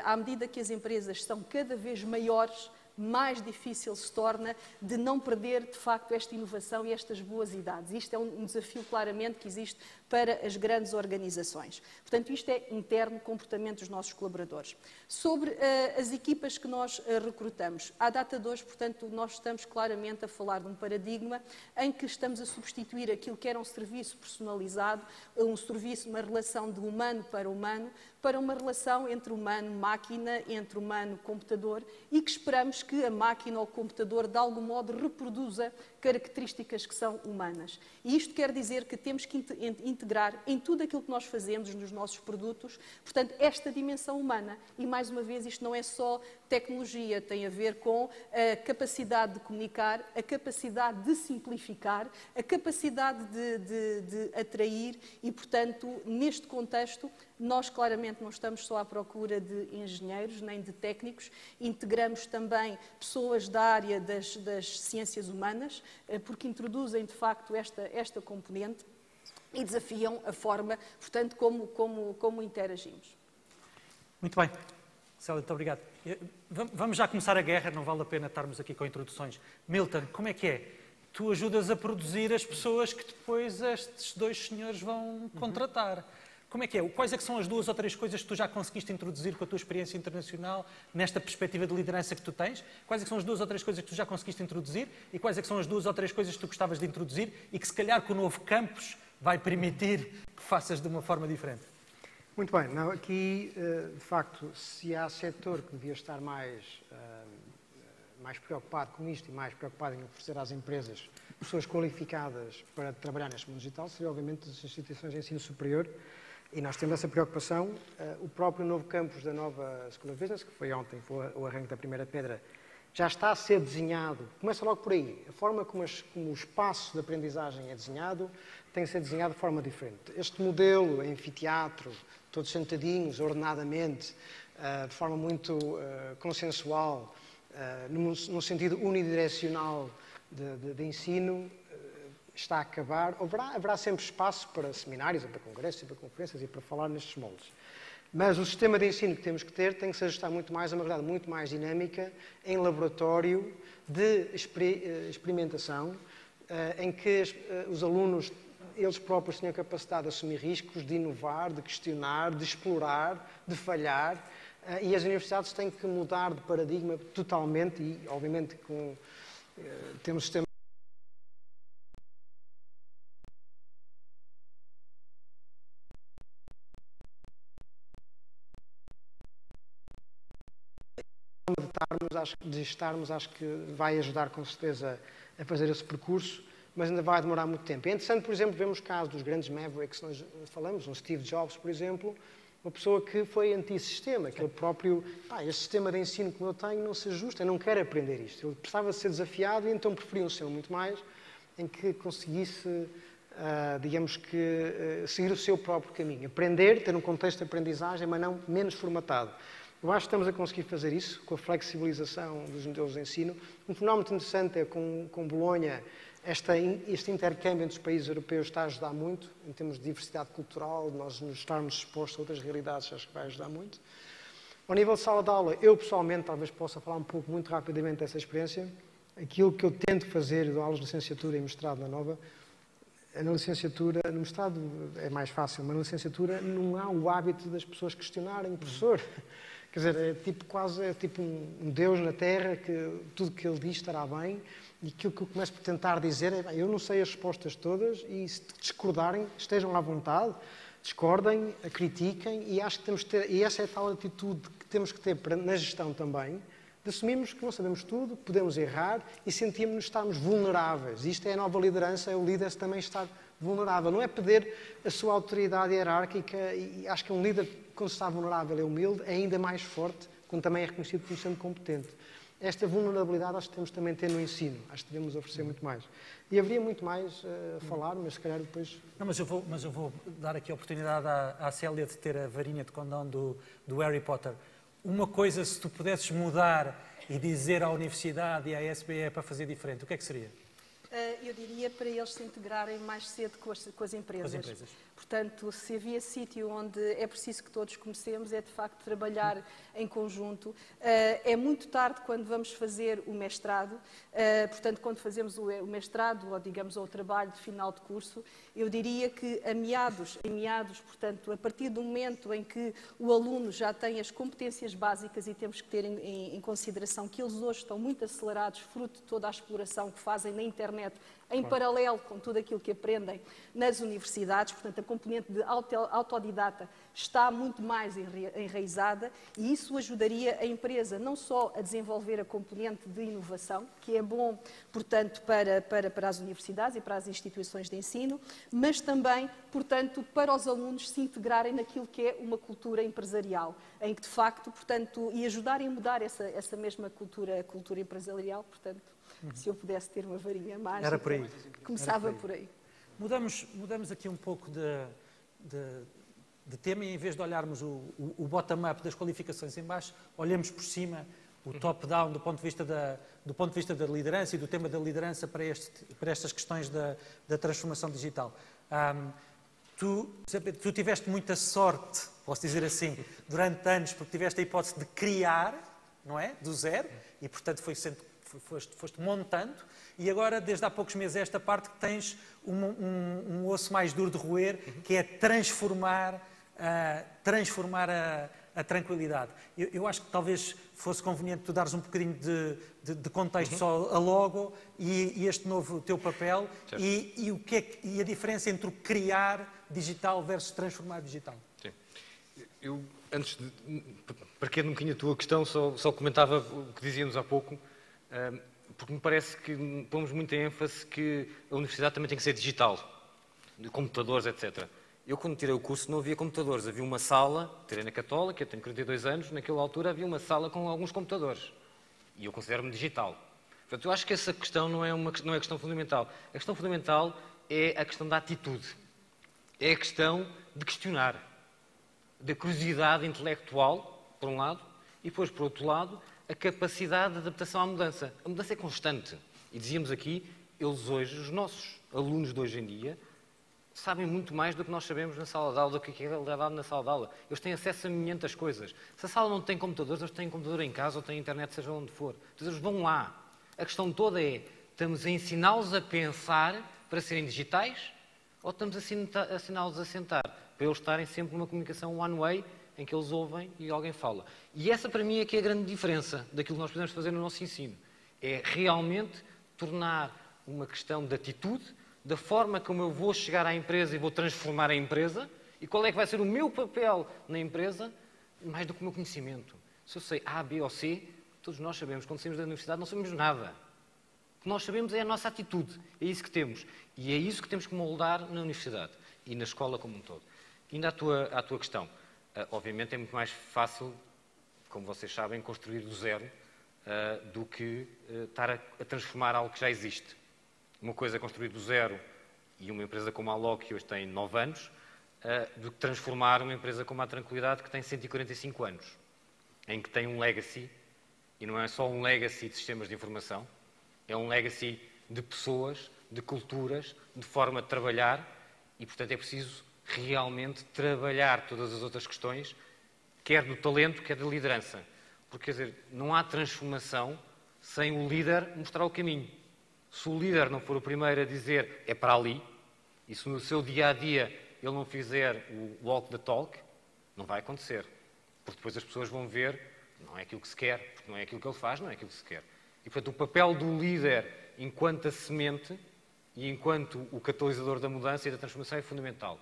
à medida que as empresas são cada vez maiores, mais difícil se torna de não perder, de facto, esta inovação e estas boas idades. Isto é um desafio, claramente, que existe para as grandes organizações. Portanto, isto é interno, comportamento dos nossos colaboradores. Sobre as equipas que nós recrutamos, à data de hoje, portanto, nós estamos claramente a falar de um paradigma em que estamos a substituir aquilo que era um serviço personalizado, um serviço, uma relação de humano, para uma relação entre humano-máquina, entre humano-computador, e que esperamos que a máquina ou o computador, de algum modo, reproduza características que são humanas. E isto quer dizer que temos que integrar em tudo aquilo que nós fazemos nos nossos produtos, portanto, esta dimensão humana. E, mais uma vez, isto não é só tecnologia, tem a ver com a capacidade de comunicar, a capacidade de simplificar, a capacidade de atrair e, portanto, neste contexto, nós claramente não estamos só à procura de engenheiros nem de técnicos, integramos também pessoas da área das ciências humanas, porque introduzem de facto esta componente e desafiam a forma, portanto, como interagimos. Muito bem. Célia, muito obrigado. Vamos já começar a guerra, não vale a pena estarmos aqui com introduções. Milton, como é que é? Tu ajudas a produzir as pessoas que depois estes dois senhores vão contratar. Como é que é? Quais é que são as 2 ou 3 coisas que tu já conseguiste introduzir com a tua experiência internacional nesta perspectiva de liderança que tu tens? Quais é que são as 2 ou 3 coisas que tu já conseguiste introduzir e quais é que são as 2 ou 3 coisas que tu gostavas de introduzir e que se calhar com o novo campus vai permitir que faças de uma forma diferente? Muito bem. Não, aqui, de facto, se há setor que devia estar mais preocupado com isto e mais preocupado em oferecer às empresas pessoas qualificadas para trabalhar neste mundo digital, seria obviamente as instituições de ensino superior. E nós temos essa preocupação. O próprio novo campus da nova School of Business, que foi ontem, foi o arranque da primeira pedra, já está a ser desenhado. Começa logo por aí. A forma como o espaço de aprendizagem é desenhado tem que ser desenhado de forma diferente. Este modelo anfiteatro, todos sentadinhos, ordenadamente, de forma muito consensual, num sentido unidirecional de ensino, está a acabar. Haverá sempre espaço para seminários, para congressos, para conferências e para falar nestes moldes. Mas o sistema de ensino que temos que ter tem que se ajustar muito mais a uma realidade muito mais dinâmica, em laboratório, de experimentação, em que os alunos, eles próprios, tenham a capacidade de assumir riscos, de inovar, de questionar, de explorar, de falhar. E as universidades têm que mudar de paradigma totalmente e, obviamente, temos sistemas de estarmos, acho que vai ajudar com certeza a fazer esse percurso, mas ainda vai demorar muito tempo. É interessante, por exemplo, vermos o caso dos grandes Mavericks, nós falamos, um Steve Jobs, por exemplo, uma pessoa que foi antissistema, que ele próprio, este sistema de ensino que eu tenho não se ajusta, eu não quero aprender isto. Ele precisava ser desafiado e então preferiu um sistema muito mais em que conseguisse, digamos que, seguir o seu próprio caminho. Aprender, ter um contexto de aprendizagem, mas não menos formatado. Eu acho que estamos a conseguir fazer isso com a flexibilização dos modelos de ensino. Um fenómeno interessante é com Bolonha, este intercâmbio entre os países europeus está a ajudar muito, em termos de diversidade cultural, de nós nos estarmos expostos a outras realidades, acho que vai ajudar muito. Ao nível de sala de aula, eu pessoalmente talvez possa falar um pouco muito rapidamente dessa experiência. Aquilo que eu tento fazer, dou aulas de licenciatura e mestrado na Nova, na licenciatura, no mestrado é mais fácil, mas na licenciatura não há o hábito das pessoas questionarem o professor. Quer dizer, é tipo um Deus na Terra, que tudo que ele diz estará bem, e aquilo que eu começo por tentar dizer é, eu não sei as respostas todas, e se discordarem, estejam à vontade, discordem, critiquem, e acho que temos que ter, e essa é a tal atitude que temos que ter na gestão também, de assumirmos que não sabemos tudo, podemos errar, e sentimos-nos estarmos vulneráveis. Isto é a nova liderança, é o líder também estar vulnerável. Não é perder a sua autoridade hierárquica, e acho que um líder, quando está vulnerável, é humilde, é ainda mais forte, quando também é reconhecido como sendo competente. esta vulnerabilidade acho que temos também ter no ensino. Acho que devemos oferecer muito mais. E haveria muito mais a falar, mas se calhar depois... Não, mas eu vou dar aqui a oportunidade à Célia de ter a varinha de condão do Harry Potter. Uma coisa, se tu pudesses mudar e dizer à Universidade e à SBE para fazer diferente, o que é que seria? Eu diria para eles se integrarem mais cedo com as empresas. Portanto, se havia sítio onde é preciso que todos comecemos, é de facto trabalhar em conjunto. É muito tarde quando vamos fazer o mestrado, portanto, quando fazemos o mestrado, ou digamos, o trabalho de final de curso, eu diria que em meados, portanto, a partir do momento em que o aluno já tem as competências básicas, e temos que ter em consideração que eles hoje estão muito acelerados, fruto de toda a exploração que fazem na internet, em paralelo com tudo aquilo que aprendem nas universidades, portanto, a componente de autodidata está muito mais enraizada, e isso ajudaria a empresa não só a desenvolver a componente de inovação, que é bom, portanto, para as universidades e para as instituições de ensino, mas também, portanto, para os alunos se integrarem naquilo que é uma cultura empresarial, em que, de facto, portanto, e ajudarem a mudar essa mesma cultura empresarial, portanto, se eu pudesse ter uma varinha mágica, Era por aí. Começava por aí. Mudamos aqui um pouco de tema, e em vez de olharmos o bottom-up das qualificações em baixo, olhamos por cima o top-down do ponto de vista da liderança e do tema da liderança para estas questões da transformação digital. Tu tiveste muita sorte, posso dizer assim, durante anos, porque tiveste a hipótese de criar, não é? Do zero, e portanto foste montando, e agora, desde há poucos meses, esta parte que tens um osso mais duro de roer, que é transformar a tranquilidade. Eu acho que talvez fosse conveniente tu dares um bocadinho de contexto só a logo e este novo teu papel e a diferença entre o criar digital versus transformar digital. Sim. Eu, antes de... Para que um bocadinho a tua questão, só comentava o que dizíamos há pouco, porque me parece que pomos muita ênfase que a universidade também tem que ser digital, de computadores, etc. Eu, quando tirei o curso, não havia computadores. Havia uma sala, tirei na Católica, eu tenho 42 anos, naquela altura havia uma sala com alguns computadores. E eu considero-me digital. Portanto, eu acho que essa questão não é a questão fundamental. A questão fundamental é a questão da atitude. É a questão de questionar, da curiosidade intelectual, por um lado, e depois, por outro lado, a capacidade de adaptação à mudança. A mudança é constante. E dizíamos aqui, eles hoje, os nossos alunos de hoje em dia, sabem muito mais do que nós sabemos na sala de aula, do que é realidade na sala de aula. Eles têm acesso a 500 coisas. Se a sala não tem computadores, eles têm computador em casa ou têm internet, seja onde for. Então eles vão lá. A questão toda é, estamos a ensiná-los a pensar para serem digitais ou estamos a ensiná-los a sentar para eles estarem sempre numa comunicação one-way em que eles ouvem e alguém fala. E essa, para mim, é que é a grande diferença daquilo que nós podemos fazer no nosso ensino. É realmente tornar uma questão de atitude, da forma como eu vou chegar à empresa e vou transformar a empresa, e qual é que vai ser o meu papel na empresa, mais do que o meu conhecimento. Se eu sei A, B ou C, todos nós sabemos, quando saímos da universidade, não sabemos nada. O que nós sabemos é a nossa atitude, é isso que temos. E é isso que temos que moldar na universidade e na escola como um todo. Ainda à tua questão. Obviamente é muito mais fácil, como vocês sabem, construir do zero do que estar a transformar algo que já existe. Uma coisa é construir do zero, e uma empresa como a Alok, que hoje tem 9 anos, do que transformar uma empresa como a Tranquilidade, que tem 145 anos, em que tem um legacy, e não é só um legacy de sistemas de informação, é um legacy de pessoas, de culturas, de forma de trabalhar, e portanto é preciso realmente trabalhar todas as outras questões, quer do talento, quer da liderança. Porque, quer dizer, não há transformação sem o líder mostrar o caminho. Se o líder não for o primeiro a dizer é para ali, e se no seu dia-a-dia ele não fizer o walk the talk, não vai acontecer. Porque depois as pessoas vão ver, não é aquilo que se quer, porque não é aquilo que ele faz, não é aquilo que se quer. E, portanto, o papel do líder enquanto a semente e enquanto o catalisador da mudança e da transformação é fundamental.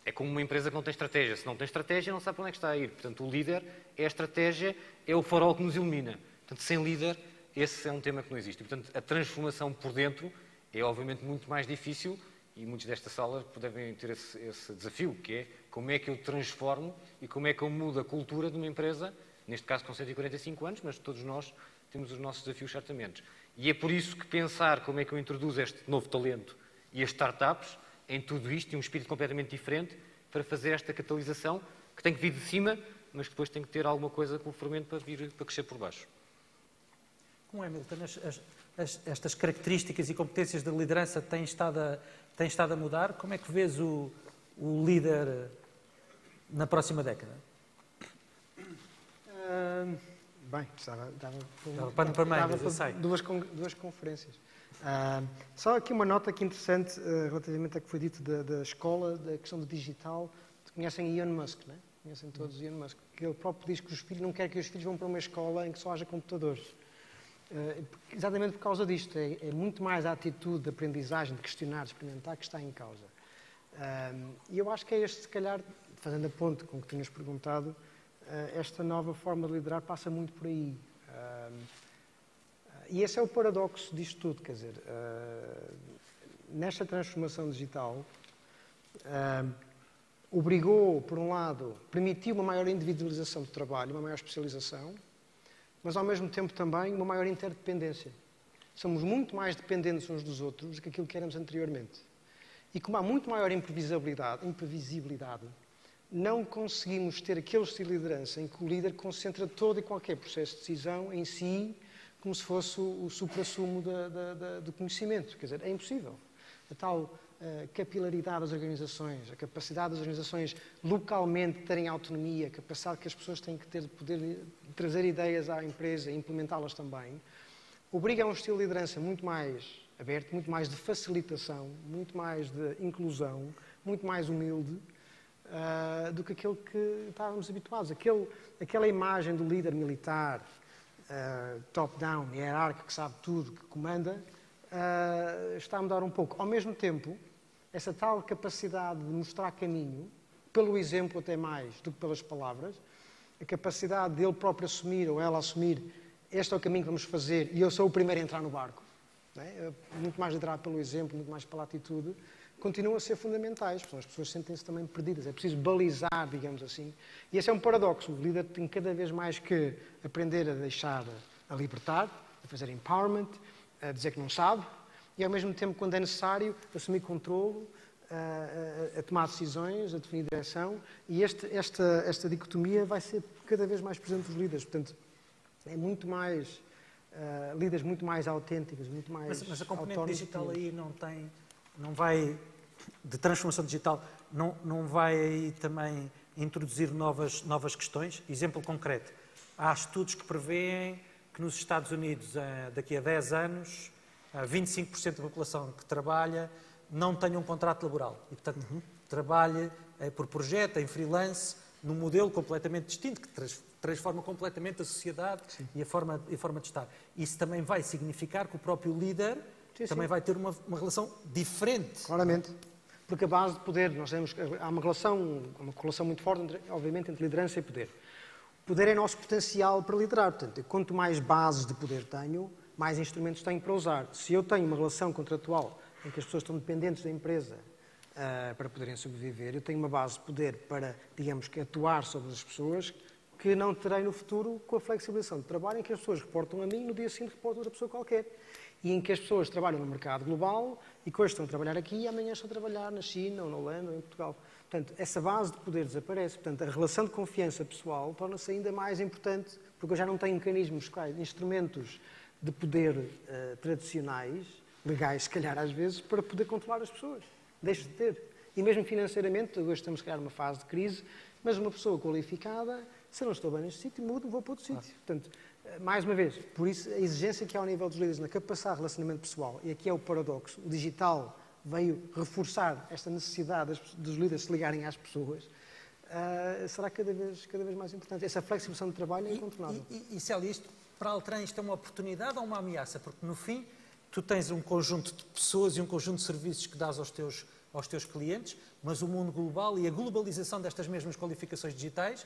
É como uma empresa que não tem estratégia. Se não tem estratégia, não sabe para onde é que está a ir. Portanto, o líder é a estratégia, é o farol que nos ilumina. Portanto, sem líder, esse é um tema que não existe. E, portanto, a transformação por dentro é, obviamente, muito mais difícil e muitos desta sala devem ter esse desafio, que é como é que eu transformo e como é que eu mudo a cultura de uma empresa, neste caso com 145 anos, mas todos nós temos os nossos desafios certamente. E é por isso que pensar como é que eu introduzo este novo talento e as startups em tudo isto, e um espírito completamente diferente, para fazer esta catalisação, que tem que vir de cima, mas que depois tem que ter alguma coisa com o fermento para crescer por baixo. Como é, Milton, estas características e competências de liderança têm estado a mudar? Como é que vês o líder na próxima década? Bem, duas conferências. Só aqui uma nota aqui interessante relativamente ao que foi dito da escola, da questão do digital. Conhecem Elon Musk, não é? Conhecem todos Elon Musk. Ele próprio diz que os filhos não quer que os filhos vão para uma escola em que só haja computadores. Exatamente por causa disto. É muito mais a atitude de aprendizagem, de questionar, de experimentar, que está em causa. E eu acho que é este, se calhar, fazendo a ponte com o que tinhas perguntado, esta nova forma de liderar passa muito por aí. E esse é o paradoxo disto tudo, quer dizer, nesta transformação digital, obrigou, por um lado, permitiu uma maior individualização do trabalho, uma maior especialização, mas ao mesmo tempo também uma maior interdependência. Somos muito mais dependentes uns dos outros do que aquilo que éramos anteriormente. E como há muito maior imprevisibilidade, não conseguimos ter aquele estilo de liderança em que o líder concentra todo e qualquer processo de decisão em si, como se fosse o supra-sumo do conhecimento. Quer dizer, é impossível. A tal capilaridade das organizações, a capacidade das organizações localmente terem autonomia, a capacidade que as pessoas têm que ter de poder trazer ideias à empresa e implementá-las também, obriga a um estilo de liderança muito mais aberto, muito mais de facilitação, muito mais de inclusão, muito mais humilde, do que aquele que estávamos habituados. Aquela imagem do líder militar, top-down, hierárquico, que sabe tudo, que comanda, está a mudar um pouco. Ao mesmo tempo, essa tal capacidade de mostrar caminho, pelo exemplo até mais do que pelas palavras, a capacidade de ele próprio assumir, ou ela assumir, este é o caminho que vamos fazer e eu sou o primeiro a entrar no barco, não é? Muito mais liderado pelo exemplo, muito mais pela atitude, continuam a ser fundamentais, porque as pessoas sentem-se também perdidas. É preciso balizar, digamos assim. E esse é um paradoxo. O líder tem cada vez mais que aprender a deixar, a libertar, a fazer empowerment, a dizer que não sabe, e ao mesmo tempo, quando é necessário, assumir controle, a tomar decisões, a definir direção, e esta dicotomia vai ser cada vez mais presente dos líderes. Portanto, é muito mais, líderes muito mais autênticos, muito mais Mas a componente digital aí não vai, de transformação digital, não vai aí também introduzir novas questões? Exemplo concreto, há estudos que prevêem que nos Estados Unidos, daqui a 10 anos, 25% da população que trabalha não tenha um contrato laboral e, portanto, trabalhe por projeto, em freelance, num modelo completamente distinto, que transforma completamente a sociedade e a forma de estar. Isso também vai significar que o próprio líder também vai ter uma relação diferente. Claramente. Porque a base de poder, há uma relação muito forte, obviamente, entre liderança e poder. O poder é nosso potencial para liderar. Portanto, quanto mais bases de poder tenho, mais instrumentos tenho para usar. Se eu tenho uma relação contratual em que as pessoas estão dependentes da empresa para poderem sobreviver, eu tenho uma base de poder para, digamos, que atuar sobre as pessoas, que não terei no futuro com a flexibilização de trabalho em que as pessoas reportam a mim, no dia seguinte reportam a outra pessoa qualquer. E em que as pessoas trabalham no mercado global e que hoje estão a trabalhar aqui e amanhã estão a trabalhar na China, ou na Holanda, ou em Portugal. Portanto, essa base de poder desaparece. Portanto, a relação de confiança pessoal torna-se ainda mais importante, porque eu já não tenho mecanismos, instrumentos de poder tradicionais, legais, se calhar às vezes, para poder controlar as pessoas. Deixo de ter. E mesmo financeiramente, hoje estamos a criar uma fase de crise, mas uma pessoa qualificada, se eu não estou bem neste sítio, mudo, vou para outro sítio. Portanto, mais uma vez, por isso a exigência que há ao nível dos líderes na capacidade de relacionamento pessoal, e aqui é o paradoxo, o digital veio reforçar esta necessidade dos líderes se ligarem às pessoas, será cada vez mais importante. Essa flexibilização de trabalho é incontornável. E Célia, isto para a Altran, isto é uma oportunidade ou uma ameaça? Porque no fim, tu tens um conjunto de pessoas e um conjunto de serviços que dás aos teus clientes, mas o mundo global e a globalização destas mesmas qualificações digitais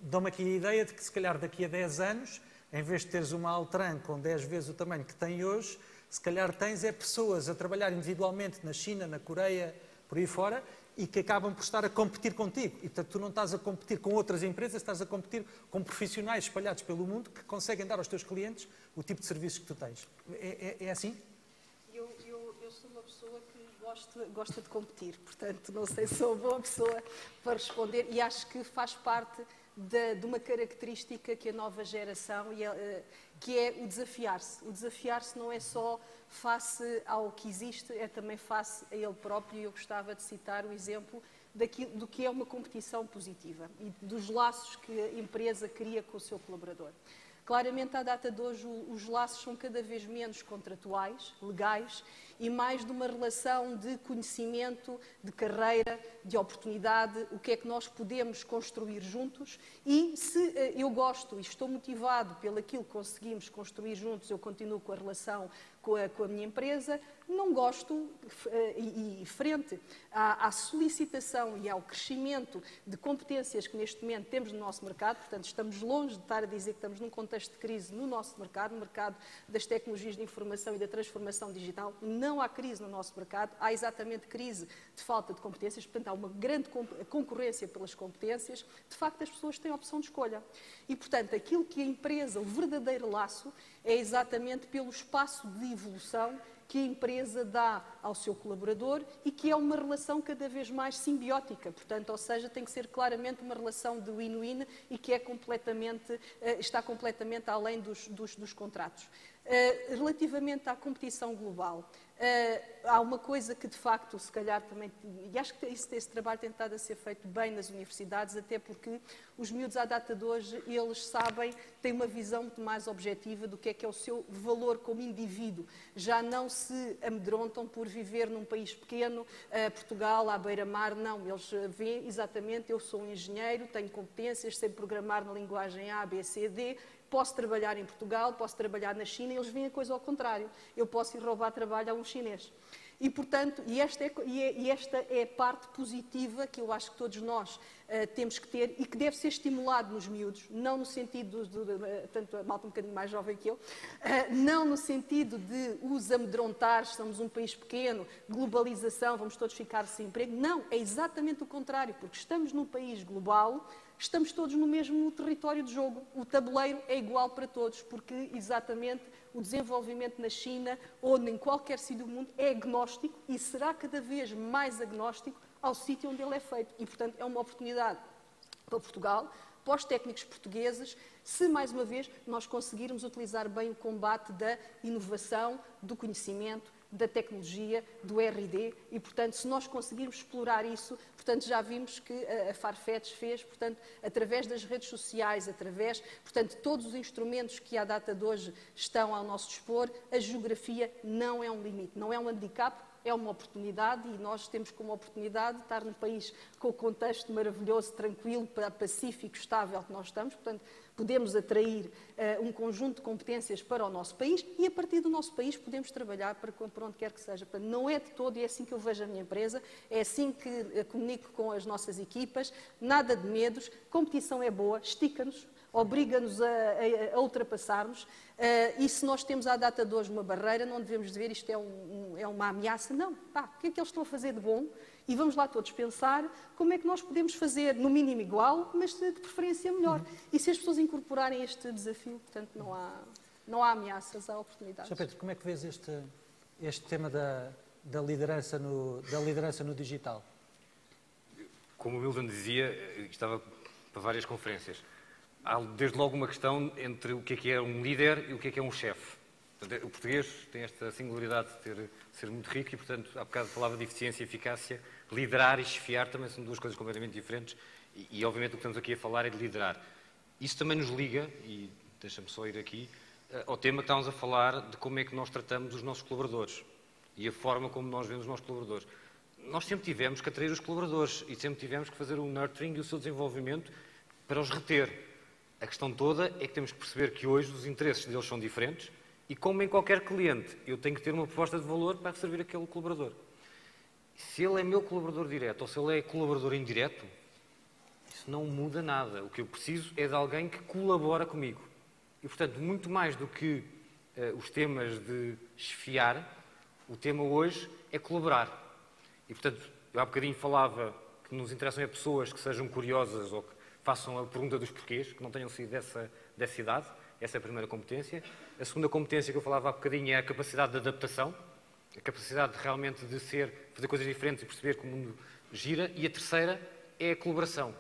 dão-me aqui a ideia de que, se calhar, daqui a 10 anos, em vez de teres uma Altran com 10 vezes o tamanho que tem hoje, se calhar tens pessoas a trabalhar individualmente na China, na Coreia, por aí fora, e que acabam por estar a competir contigo. E, portanto, tu não estás a competir com outras empresas, estás a competir com profissionais espalhados pelo mundo que conseguem dar aos teus clientes o tipo de serviços que tu tens. É assim? Eu sou uma pessoa que gosta de competir, portanto, não sei se sou boa pessoa para responder e acho que faz parte de uma característica que a nova geração, que é o desafiar-se. O desafiar-se não é só face ao que existe, é também face a ele próprio, e eu gostava de citar o exemplo do que é uma competição positiva e dos laços que a empresa cria com o seu colaborador. Claramente, à data de hoje, os laços são cada vez menos contratuais, legais, e mais de uma relação de conhecimento, de carreira, de oportunidade, o que é que nós podemos construir juntos. E se eu gosto e estou motivado pelo aquilo que conseguimos construir juntos, eu continuo com a relação com a minha empresa, não gosto, e frente à solicitação e ao crescimento de competências que neste momento temos no nosso mercado, portanto estamos longe de estar a dizer que estamos num contexto de crise no nosso mercado, no mercado das tecnologias de informação e da transformação digital, não há crise no nosso mercado, há exatamente crise de falta de competências, portanto há uma grande concorrência pelas competências, de facto as pessoas têm a opção de escolha. E portanto aquilo que a empresa, o verdadeiro laço, é exatamente pelo espaço de evolução que a empresa dá ao seu colaborador e que é uma relação cada vez mais simbiótica, portanto, ou seja, tem que ser claramente uma relação de win-win e que está completamente além dos contratos. Relativamente à competição global, há uma coisa que de facto, se calhar também, e acho que esse trabalho tem estado a ser feito bem nas universidades, até porque os miúdos à data de hoje, eles sabem, têm uma visão muito mais objetiva do que é o seu valor como indivíduo. Já não se amedrontam por viver num país pequeno, Portugal, à beira-mar, não. Eles veem exatamente, eu sou um engenheiro, tenho competências, sei programar na linguagem A, B, C, D, posso trabalhar em Portugal, posso trabalhar na China, eles veem a coisa ao contrário. Eu posso ir roubar trabalho a um chinês. E, portanto, esta é a parte positiva que eu acho que todos nós temos que ter e que deve ser estimulado nos miúdos, não no sentido tanto a malta um bocadinho mais jovem que eu, não no sentido de os amedrontar, somos um país pequeno, globalização, vamos todos ficar sem emprego. Não, é exatamente o contrário, porque estamos num país global, estamos todos no mesmo território de jogo. O tabuleiro é igual para todos, porque exatamente o desenvolvimento na China ou em qualquer sítio do mundo é agnóstico e será cada vez mais agnóstico ao sítio onde ele é feito. E, portanto, é uma oportunidade para Portugal, para os técnicos portugueses, se, mais uma vez, nós conseguirmos utilizar bem o combate da inovação, do conhecimento, da tecnologia, do R&D e, portanto, se nós conseguirmos explorar isso, portanto, já vimos que a Farfetch fez, portanto, através das redes sociais, portanto, todos os instrumentos que à data de hoje estão ao nosso dispor, a geografia não é um limite, não é um handicap, é uma oportunidade e nós temos como oportunidade de estar num país com o contexto maravilhoso, tranquilo, pacífico, estável que nós estamos, portanto, podemos atrair um conjunto de competências para o nosso país e a partir do nosso país podemos trabalhar para onde quer que seja. Portanto, não é de todo, e é assim que eu vejo a minha empresa, é assim que comunico com as nossas equipas, nada de medos, competição é boa, estica-nos, obriga-nos a ultrapassarmos e se nós temos à data de hoje uma barreira, não devemos ver isto é uma ameaça, não. O que é que eles estão a fazer de bom? E vamos lá todos pensar como é que nós podemos fazer, no mínimo igual, mas de preferência melhor. E se as pessoas incorporarem este desafio, portanto, não há ameaças, há oportunidades. Sr. Pedro, como é que vês este tema da liderança no digital? Como o Milton dizia, estava para várias conferências. Há desde logo uma questão entre o que é um líder e o que é um chefe. O português tem esta singularidade de ser muito rico e, portanto, há bocado falava de eficiência e eficácia. Liderar e chefiar também são duas coisas completamente diferentes e, obviamente, o que estamos aqui a falar é de liderar. Isso também nos liga, e deixa-me só ir aqui, ao tema que estávamos a falar de como é que nós tratamos os nossos colaboradores e a forma como nós vemos os nossos colaboradores. Nós sempre tivemos que atrair os colaboradores e sempre tivemos que fazer o nurturing e o seu desenvolvimento para os reter. A questão toda é que temos que perceber que hoje os interesses deles são diferentes e, como em qualquer cliente, eu tenho que ter uma proposta de valor para servir aquele colaborador. Se ele é meu colaborador direto ou se ele é colaborador indireto, isso não muda nada. O que eu preciso é de alguém que colabora comigo. E, portanto, muito mais do que os temas de chefiar, o tema hoje é colaborar. E, portanto, eu há bocadinho falava que nos interessam pessoas que sejam curiosas ou que façam a pergunta dos porquês, que não tenham sido dessa idade. Essa é a primeira competência. A segunda competência que eu falava há bocadinho é a capacidade de adaptação, a capacidade realmente de fazer coisas diferentes e perceber como o mundo gira. E a terceira é a colaboração.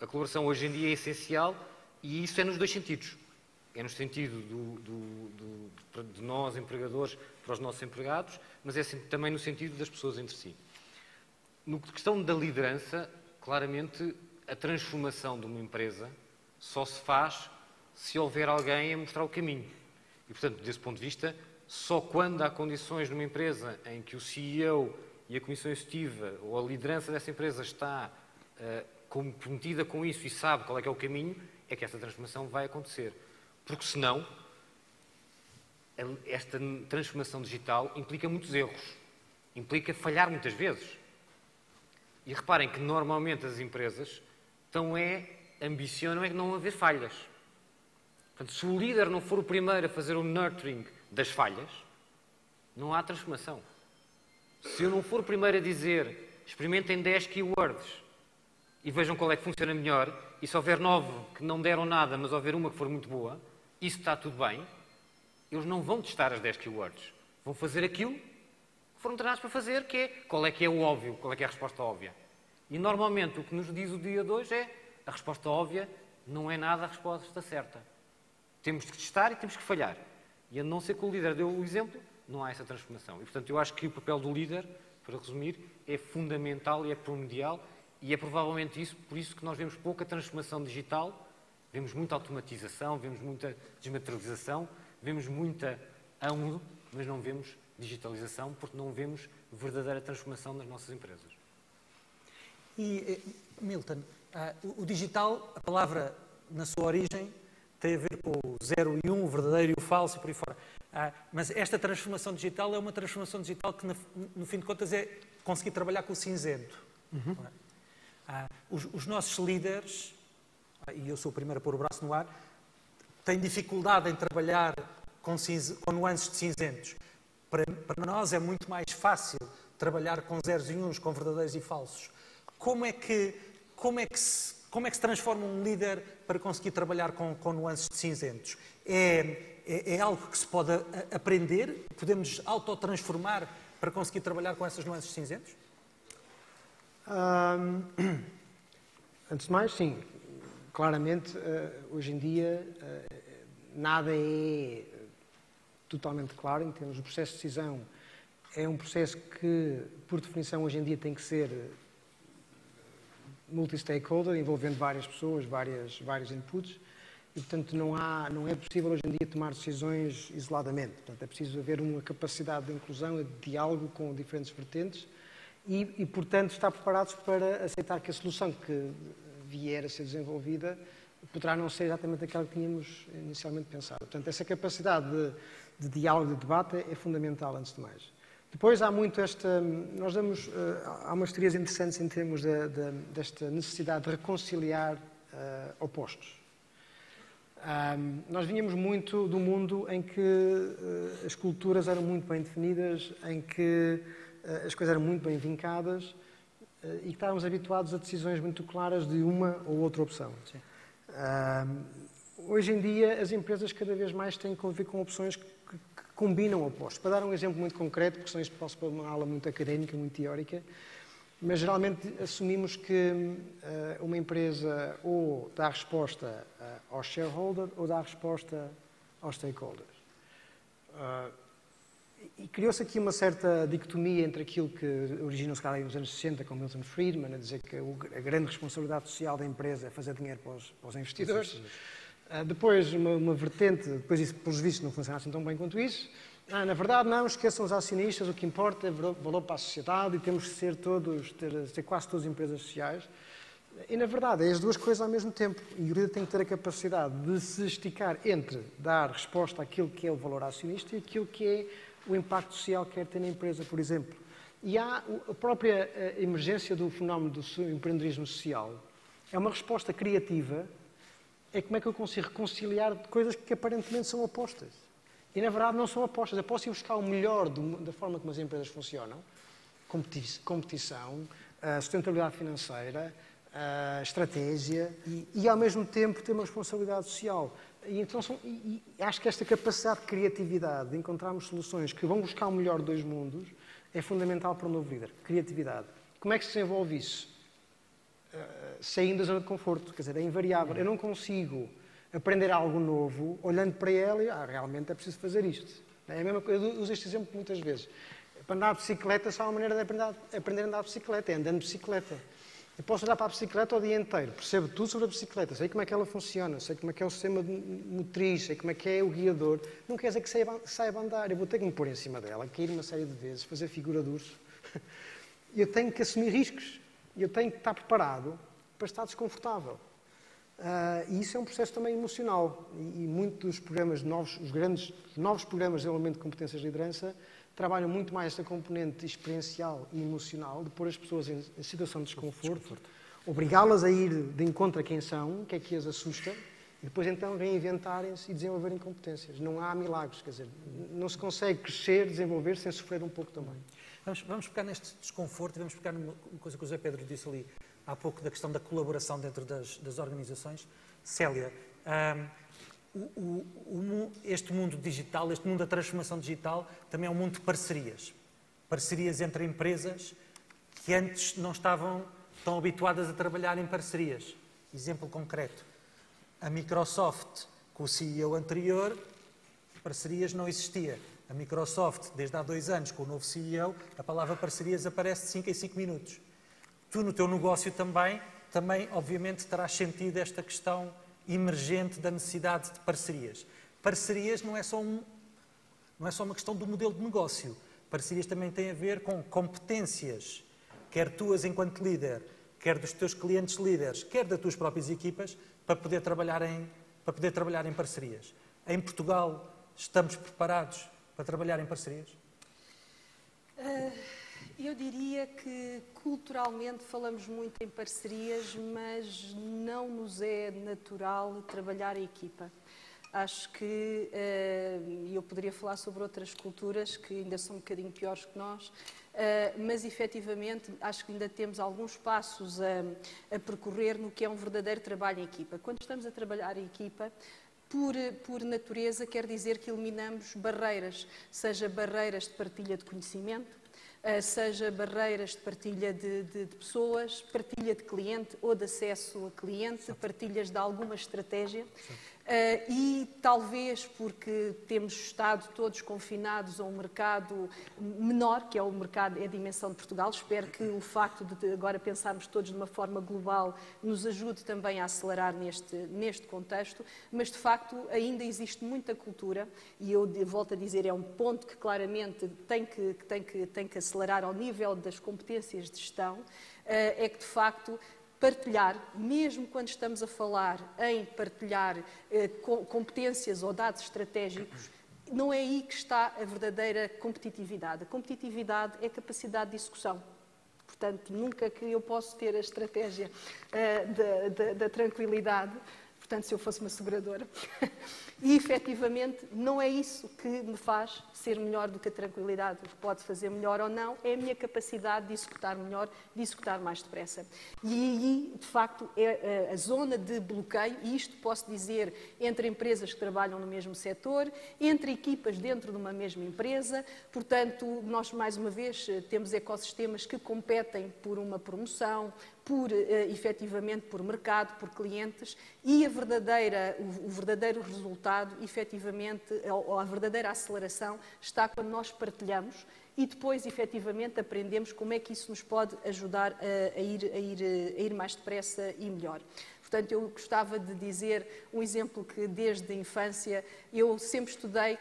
A colaboração hoje em dia é essencial e isso é nos dois sentidos. É no sentido de nós, empregadores, para os nossos empregados, mas é também no sentido das pessoas entre si. Na questão da liderança, claramente, a transformação de uma empresa só se faz se houver alguém a mostrar o caminho. E, portanto, desse ponto de vista, só quando há condições numa empresa em que o CEO e a Comissão Executiva ou a liderança dessa empresa está comprometida com isso e sabe qual é que é o caminho, é que essa transformação vai acontecer. Porque, senão, esta transformação digital implica muitos erros, implica falhar muitas vezes. E reparem que, normalmente, as empresas ambicionam não haver falhas. Portanto, se o líder não for o primeiro a fazer o nurturing das falhas, não há transformação. Se eu não for o primeiro a dizer, experimentem 10 keywords e vejam qual é que funciona melhor, e se houver 9 que não deram nada, mas houver uma que for muito boa, isso está tudo bem, eles não vão testar as 10 keywords. Vão fazer aquilo que foram treinados para fazer, qual é que é o óbvio, qual é que é a resposta óbvia. E, normalmente, o que nos diz o dia de hoje é a resposta óbvia não é nada a resposta certa. Temos que testar e temos que falhar. E a não ser que o líder deu o exemplo, não há essa transformação. E, portanto, eu acho que o papel do líder, para resumir, é fundamental e é primordial. E é provavelmente por isso que nós vemos pouca transformação digital, vemos muita automatização, vemos muita desmaterialização, vemos muita mas não vemos digitalização, porque não vemos verdadeira transformação nas nossas empresas. E, Milton, o digital, a palavra na sua origem, tem a ver com o 0 e 1, o verdadeiro e o falso e por aí fora. Mas esta transformação digital é uma transformação digital que, no fim de contas, é conseguir trabalhar com o cinzento. Uhum. Os nossos líderes, e eu sou o primeiro a pôr o braço no ar, têm dificuldade em trabalhar com nuances de cinzentos. Para nós é muito mais fácil trabalhar com zeros e uns, com verdadeiros e falsos. Como é que se transforma um líder para conseguir trabalhar com nuances de cinzentos? É algo que se pode aprender? Podemos autotransformar para conseguir trabalhar com essas nuances de cinzentos? Antes de mais, sim. Claramente, hoje em dia, nada é totalmente claro em termos do processo de decisão. É um processo que, por definição, hoje em dia tem que ser multi-stakeholder, envolvendo várias pessoas, vários inputs, e, portanto, não é possível hoje em dia tomar decisões isoladamente. Portanto, é preciso haver uma capacidade de inclusão e de diálogo com diferentes vertentes e, portanto, estar preparados para aceitar que a solução que vier a ser desenvolvida poderá não ser exatamente aquela que tínhamos inicialmente pensado. Portanto, essa capacidade de diálogo e de debate é fundamental, antes de mais. Depois há muito há umas teorias interessantes em termos desta necessidade de reconciliar opostos. Nós vinhamos muito do mundo em que as culturas eram muito bem definidas, em que as coisas eram muito bem vincadas e que estávamos habituados a decisões muito claras de uma ou outra opção. Hoje em dia, as empresas cada vez mais têm que conviver com opções que combinam opostos. Para dar um exemplo muito concreto, porque senão isto posso para uma aula muito académica, muito teórica, mas geralmente assumimos que uma empresa ou dá resposta ao shareholder ou dá resposta aos stakeholders. E criou-se aqui uma certa dicotomia entre aquilo que originou-se nos anos 60 com Milton Friedman, a dizer que a grande responsabilidade social da empresa é fazer dinheiro para os investidores. Depois, uma vertente, depois isso, pelos vistos, não funciona assim tão bem quanto isso. Na verdade, não, esqueçam os acionistas, o que importa é valor para a sociedade e temos que ser quase todas empresas sociais. E, na verdade, é as duas coisas ao mesmo tempo. E o líder tem que ter a capacidade de se esticar entre dar resposta àquilo que é o valor acionista e aquilo que é o impacto social que quer ter na empresa, por exemplo. E há a própria emergência do fenómeno do empreendedorismo social. É uma resposta criativa. É como é que eu consigo reconciliar coisas que aparentemente são opostas. E, na verdade, não são opostas. Eu posso ir buscar o melhor da forma como as empresas funcionam competição, sustentabilidade financeira, estratégia e, ao mesmo tempo, ter uma responsabilidade social. E, então, acho que esta capacidade de criatividade, de encontrarmos soluções que vão buscar o melhor dos dois mundos, é fundamental para um novo líder. Criatividade. Como é que se desenvolve isso? Saindo da zona de conforto. Quer dizer, é invariável. Eu não consigo aprender algo novo olhando para ela e realmente é preciso fazer isto. É a mesma coisa. Eu uso este exemplo muitas vezes. Para andar de bicicleta, só há uma maneira de aprender a andar de bicicleta, é andando de bicicleta. Eu posso olhar para a bicicleta o dia inteiro, percebo tudo sobre a bicicleta, sei como é que ela funciona, sei como é que é o sistema motriz, sei como é que é o guiador. Não quer dizer que saiba andar, eu vou ter que me pôr em cima dela, cair uma série de vezes, fazer figura de urso. Eu tenho que assumir riscos, eu tenho que estar preparado para estar desconfortável. E isso é um processo também emocional. E muitos dos programas novos, os novos programas de desenvolvimento de competências de liderança, trabalham muito mais esta componente experiencial e emocional de pôr as pessoas em situação de desconforto. Obrigá-las a ir de encontro a quem são, o que é que as assusta, e depois então reinventarem-se e desenvolverem competências. Não há milagres, quer dizer, não se consegue crescer, desenvolver sem sofrer um pouco também. Vamos pegar neste desconforto e vamos pegar numa coisa que o José Pedro disse ali há pouco, da questão da colaboração dentro das organizações. Célia, este mundo digital, este mundo da transformação digital, também é um mundo de parcerias. Parcerias entre empresas que antes não estavam tão habituadas a trabalhar em parcerias. Exemplo concreto. A Microsoft, com o CEO anterior, parcerias não existia. A Microsoft, desde há 2 anos, com o novo CEO, a palavra parcerias aparece de 5 em 5 minutos. Tu, no teu negócio também, obviamente, terás sentido esta questão emergente da necessidade de parcerias. Parcerias não é só uma questão do modelo de negócio. Parcerias também têm a ver com competências, quer tuas enquanto líder, quer dos teus clientes líderes, quer das tuas próprias equipas, para poder trabalhar em parcerias. Em Portugal, estamos preparados para trabalhar em parcerias? Eu diria que culturalmente falamos muito em parcerias, mas não nos é natural trabalhar em equipa. Acho que, eu poderia falar sobre outras culturas que ainda são um bocadinho piores que nós, mas efetivamente acho que ainda temos alguns passos a percorrer no que é um verdadeiro trabalho em equipa. Quando estamos a trabalhar em equipa, por natureza, quer dizer que eliminamos barreiras, seja barreiras de partilha de conhecimento, seja barreiras de partilha de pessoas, partilha de cliente ou de acesso a cliente, partilhas de alguma estratégia. E talvez porque temos estado todos confinados a um mercado menor, que é o mercado, é a dimensão de Portugal. Espero que o facto de agora pensarmos todos de uma forma global nos ajude também a acelerar neste contexto, mas de facto ainda existe muita cultura, e eu volto a dizer, é um ponto que claramente tem que acelerar ao nível das competências de gestão, é que de facto partilhar, mesmo quando estamos a falar em partilhar competências ou dados estratégicos, não é aí que está a verdadeira competitividade. A competitividade é a capacidade de execução. Portanto, nunca que eu posso ter a estratégia da tranquilidade, portanto, se eu fosse uma seguradora. E, efetivamente, não é isso que me faz ser melhor do que a tranquilidade. O que pode fazer melhor ou não é a minha capacidade de executar melhor, de executar mais depressa. E aí, de facto, é a zona de bloqueio, e isto posso dizer entre empresas que trabalham no mesmo setor, entre equipas dentro de uma mesma empresa. Portanto, nós, mais uma vez, temos ecossistemas que competem por uma promoção, efetivamente por mercado, por clientes, e o verdadeiro resultado, efetivamente, ou a verdadeira aceleração, está quando nós partilhamos e depois, efetivamente, aprendemos como é que isso nos pode ajudar a ir mais depressa e melhor. Portanto, eu gostava de dizer um exemplo que desde a infância eu sempre estudei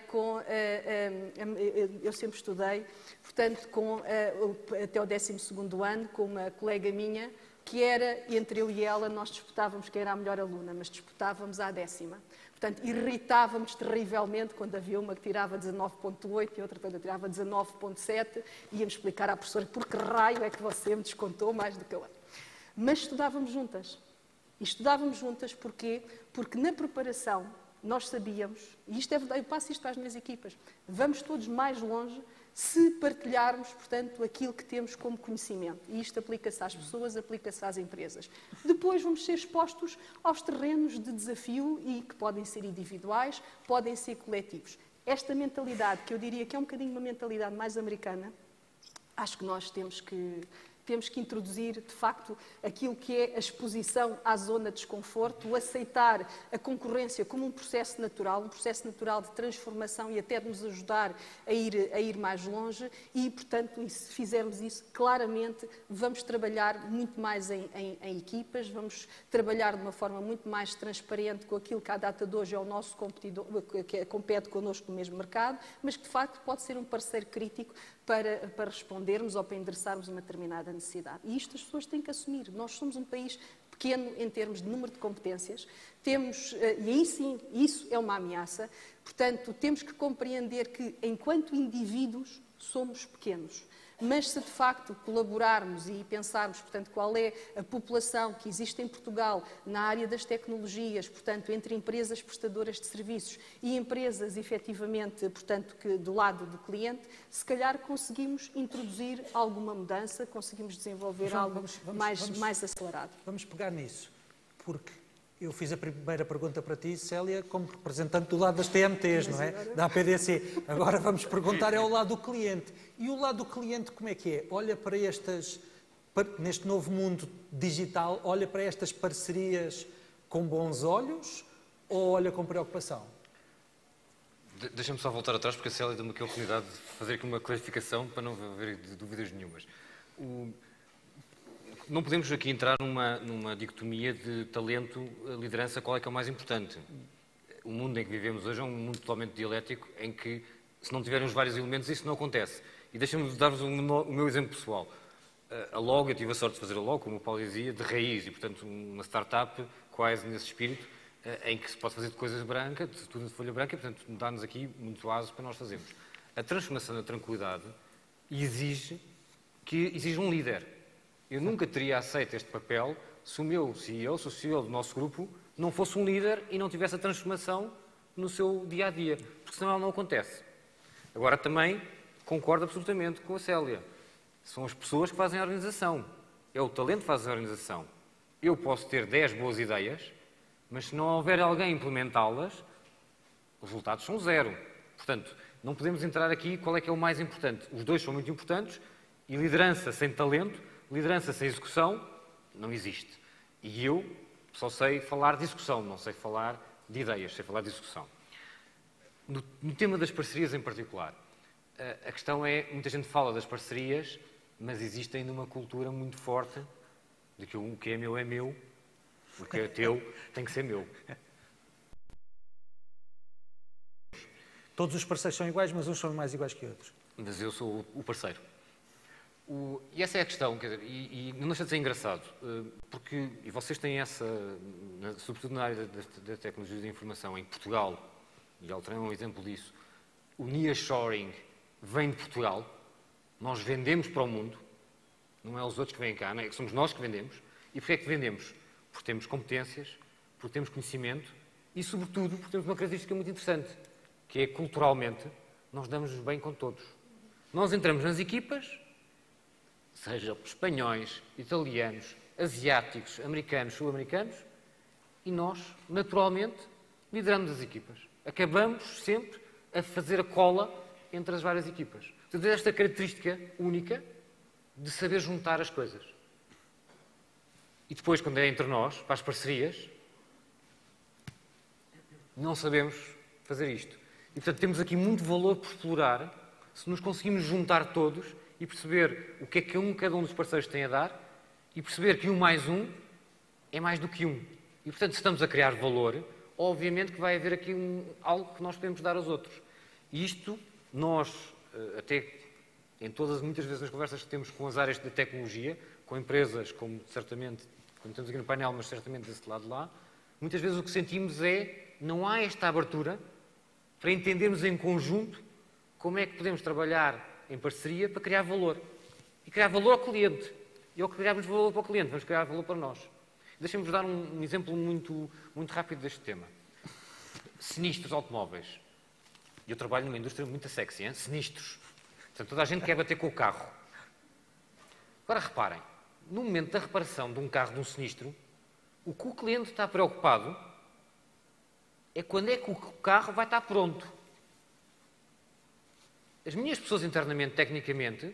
até o 12º ano com uma colega minha, que era, entre eu e ela, nós disputávamos quem era a melhor aluna, mas disputávamos à 10ª. Portanto, irritávamos terrivelmente quando havia uma que tirava 19,8 e outra quando tirava 19,7, íamos explicar à professora por que raio é que você me descontou mais do que eu. Mas estudávamos juntas. E estudávamos juntas porquê? Porque na preparação nós sabíamos, e isto é verdade, eu passo isto para as minhas equipas, vamos todos mais longe se partilharmos, portanto, aquilo que temos como conhecimento. E isto aplica-se às pessoas, aplica-se às empresas. Depois vamos ser expostos aos terrenos de desafio e que podem ser individuais, podem ser coletivos. Esta mentalidade, que eu diria que é um bocadinho uma mentalidade mais americana, acho que nós temos que introduzir, de facto, aquilo que é a exposição à zona de desconforto, o aceitar a concorrência como um processo natural de transformação e até de nos ajudar a ir mais longe e, portanto, se fizermos isso, claramente vamos trabalhar muito mais em equipas, vamos trabalhar de uma forma muito mais transparente com aquilo que à data de hoje é o nosso competidor, que compete connosco no mesmo mercado, mas que, de facto, pode ser um parceiro crítico para respondermos ou para endereçarmos uma determinada necessidade. E isto as pessoas têm que assumir. Nós somos um país pequeno em termos de número de competências, e aí sim, isso é uma ameaça, portanto, temos que compreender que, enquanto indivíduos, somos pequenos. Mas se de facto colaborarmos e pensarmos, portanto, qual é a população que existe em Portugal na área das tecnologias, portanto, entre empresas prestadoras de serviços e empresas efetivamente, portanto, que do lado do cliente, se calhar conseguimos introduzir alguma mudança, conseguimos desenvolver algo mais acelerado. Vamos pegar nisso, porque eu fiz a primeira pergunta para ti, Célia, como representante do lado das TMTs, não é? Da APDC. Agora vamos perguntar ao lado do cliente. E o lado do cliente como é que é? Olha para neste novo mundo digital, olha para estas parcerias com bons olhos ou olha com preocupação? Deixa-me só voltar atrás, porque a Célia deu-me aqui a oportunidade de fazer aqui uma clarificação para não haver dúvidas nenhumas. Não podemos aqui entrar numa dicotomia de talento, liderança, qual é que é o mais importante. O mundo em que vivemos hoje é um mundo totalmente dialético, em que, se não tiverem os vários elementos, isso não acontece. E deixem-me dar-vos o meu exemplo pessoal. A Logo, eu tive a sorte de fazer a Logo, como o Paulo dizia, de raiz, e, portanto, uma startup quase nesse espírito, em que se pode fazer de coisas brancas, de tudo de folha branca, e, portanto, dá-nos aqui muito aso para nós fazermos. A transformação da tranquilidade exige um líder. Eu nunca teria aceito este papel se o meu CEO, se o CEO do nosso grupo, não fosse um líder e não tivesse a transformação no seu dia-a-dia, porque senão ela não acontece. Agora, também concordo absolutamente com a Célia. São as pessoas que fazem a organização. É o talento que faz a organização. Eu posso ter 10 boas ideias, mas se não houver alguém a implementá-las, os resultados são zero. Portanto, não podemos entrar aqui qual é que é o mais importante. Os dois são muito importantes e liderança sem talento, liderança sem execução, não existe. E eu só sei falar de execução, não sei falar de ideias, sei falar de execução. No tema das parcerias em particular, a questão é, muita gente fala das parcerias, mas existe ainda uma cultura muito forte de que o que é meu, o que é teu tem que ser meu. Todos os parceiros são iguais, mas uns são mais iguais que outros. Mas eu sou o parceiro. E essa é a questão, quer dizer, e não deixa de ser engraçado, porque e vocês têm essa, sobretudo na área da tecnologia de informação, em Portugal, e Altran é um exemplo disso, o nearshoring vem de Portugal, nós vendemos para o mundo, não é os outros que vêm cá, não é? Somos nós que vendemos. E porquê é que vendemos? Porque temos competências, porque temos conhecimento e, sobretudo, porque temos uma característica muito interessante, que é, culturalmente, nós damos-nos bem com todos. Nós entramos nas equipas, seja espanhóis, italianos, asiáticos, americanos, sul-americanos, e nós, naturalmente, lideramos as equipas. Acabamos sempre a fazer a cola entre as várias equipas. Portanto, esta característica única de saber juntar as coisas. E depois, quando é entre nós, para as parcerias, não sabemos fazer isto. E, portanto, temos aqui muito valor por explorar se nos conseguimos juntar todos e perceber o que é que cada um dos parceiros tem a dar e perceber que 1 mais 1 é mais do que 1. E, portanto, se estamos a criar valor, obviamente que vai haver aqui algo que nós podemos dar aos outros. E isto, nós, até muitas vezes nas conversas que temos com as áreas da tecnologia, com empresas, como certamente, como temos aqui no painel, mas certamente desse lado lá, muitas vezes o que sentimos é, não há esta abertura para entendermos em conjunto como é que podemos trabalhar em parceria para criar valor. E criar valor ao cliente. E ao criarmos valor para o cliente, vamos criar valor para nós. Deixem-me dar um exemplo muito rápido deste tema. Sinistros automóveis. Eu trabalho numa indústria muito sexy, hein? Sinistros. Portanto, toda a gente quer bater com o carro. Agora reparem, no momento da reparação de um carro, de um sinistro, o que o cliente está preocupado é quando é que o carro vai estar pronto. As minhas pessoas internamente, tecnicamente,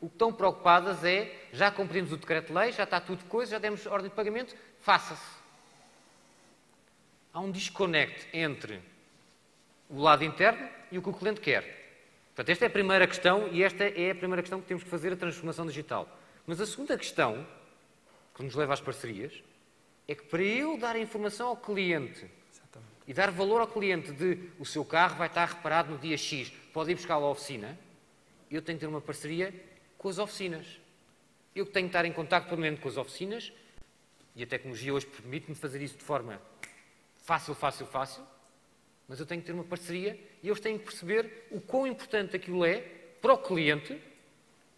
o que estão preocupadas é, já cumprimos o decreto-lei, já está tudo coisa, já demos ordem de pagamento, faça-se. Há um desconecte entre o lado interno e o que o cliente quer. Portanto, esta é a primeira questão e esta é a primeira questão que temos que fazer a transformação digital. Mas a segunda questão, que nos leva às parcerias, é que para eu dar a informação ao cliente e dar valor ao cliente de o seu carro vai estar reparado no dia X, pode ir buscá-lo à oficina, eu tenho que ter uma parceria com as oficinas. Eu tenho que estar em contacto permanente com as oficinas e a tecnologia hoje permite-me fazer isso de forma fácil, mas eu tenho que ter uma parceria e eles têm que perceber o quão importante aquilo é para o cliente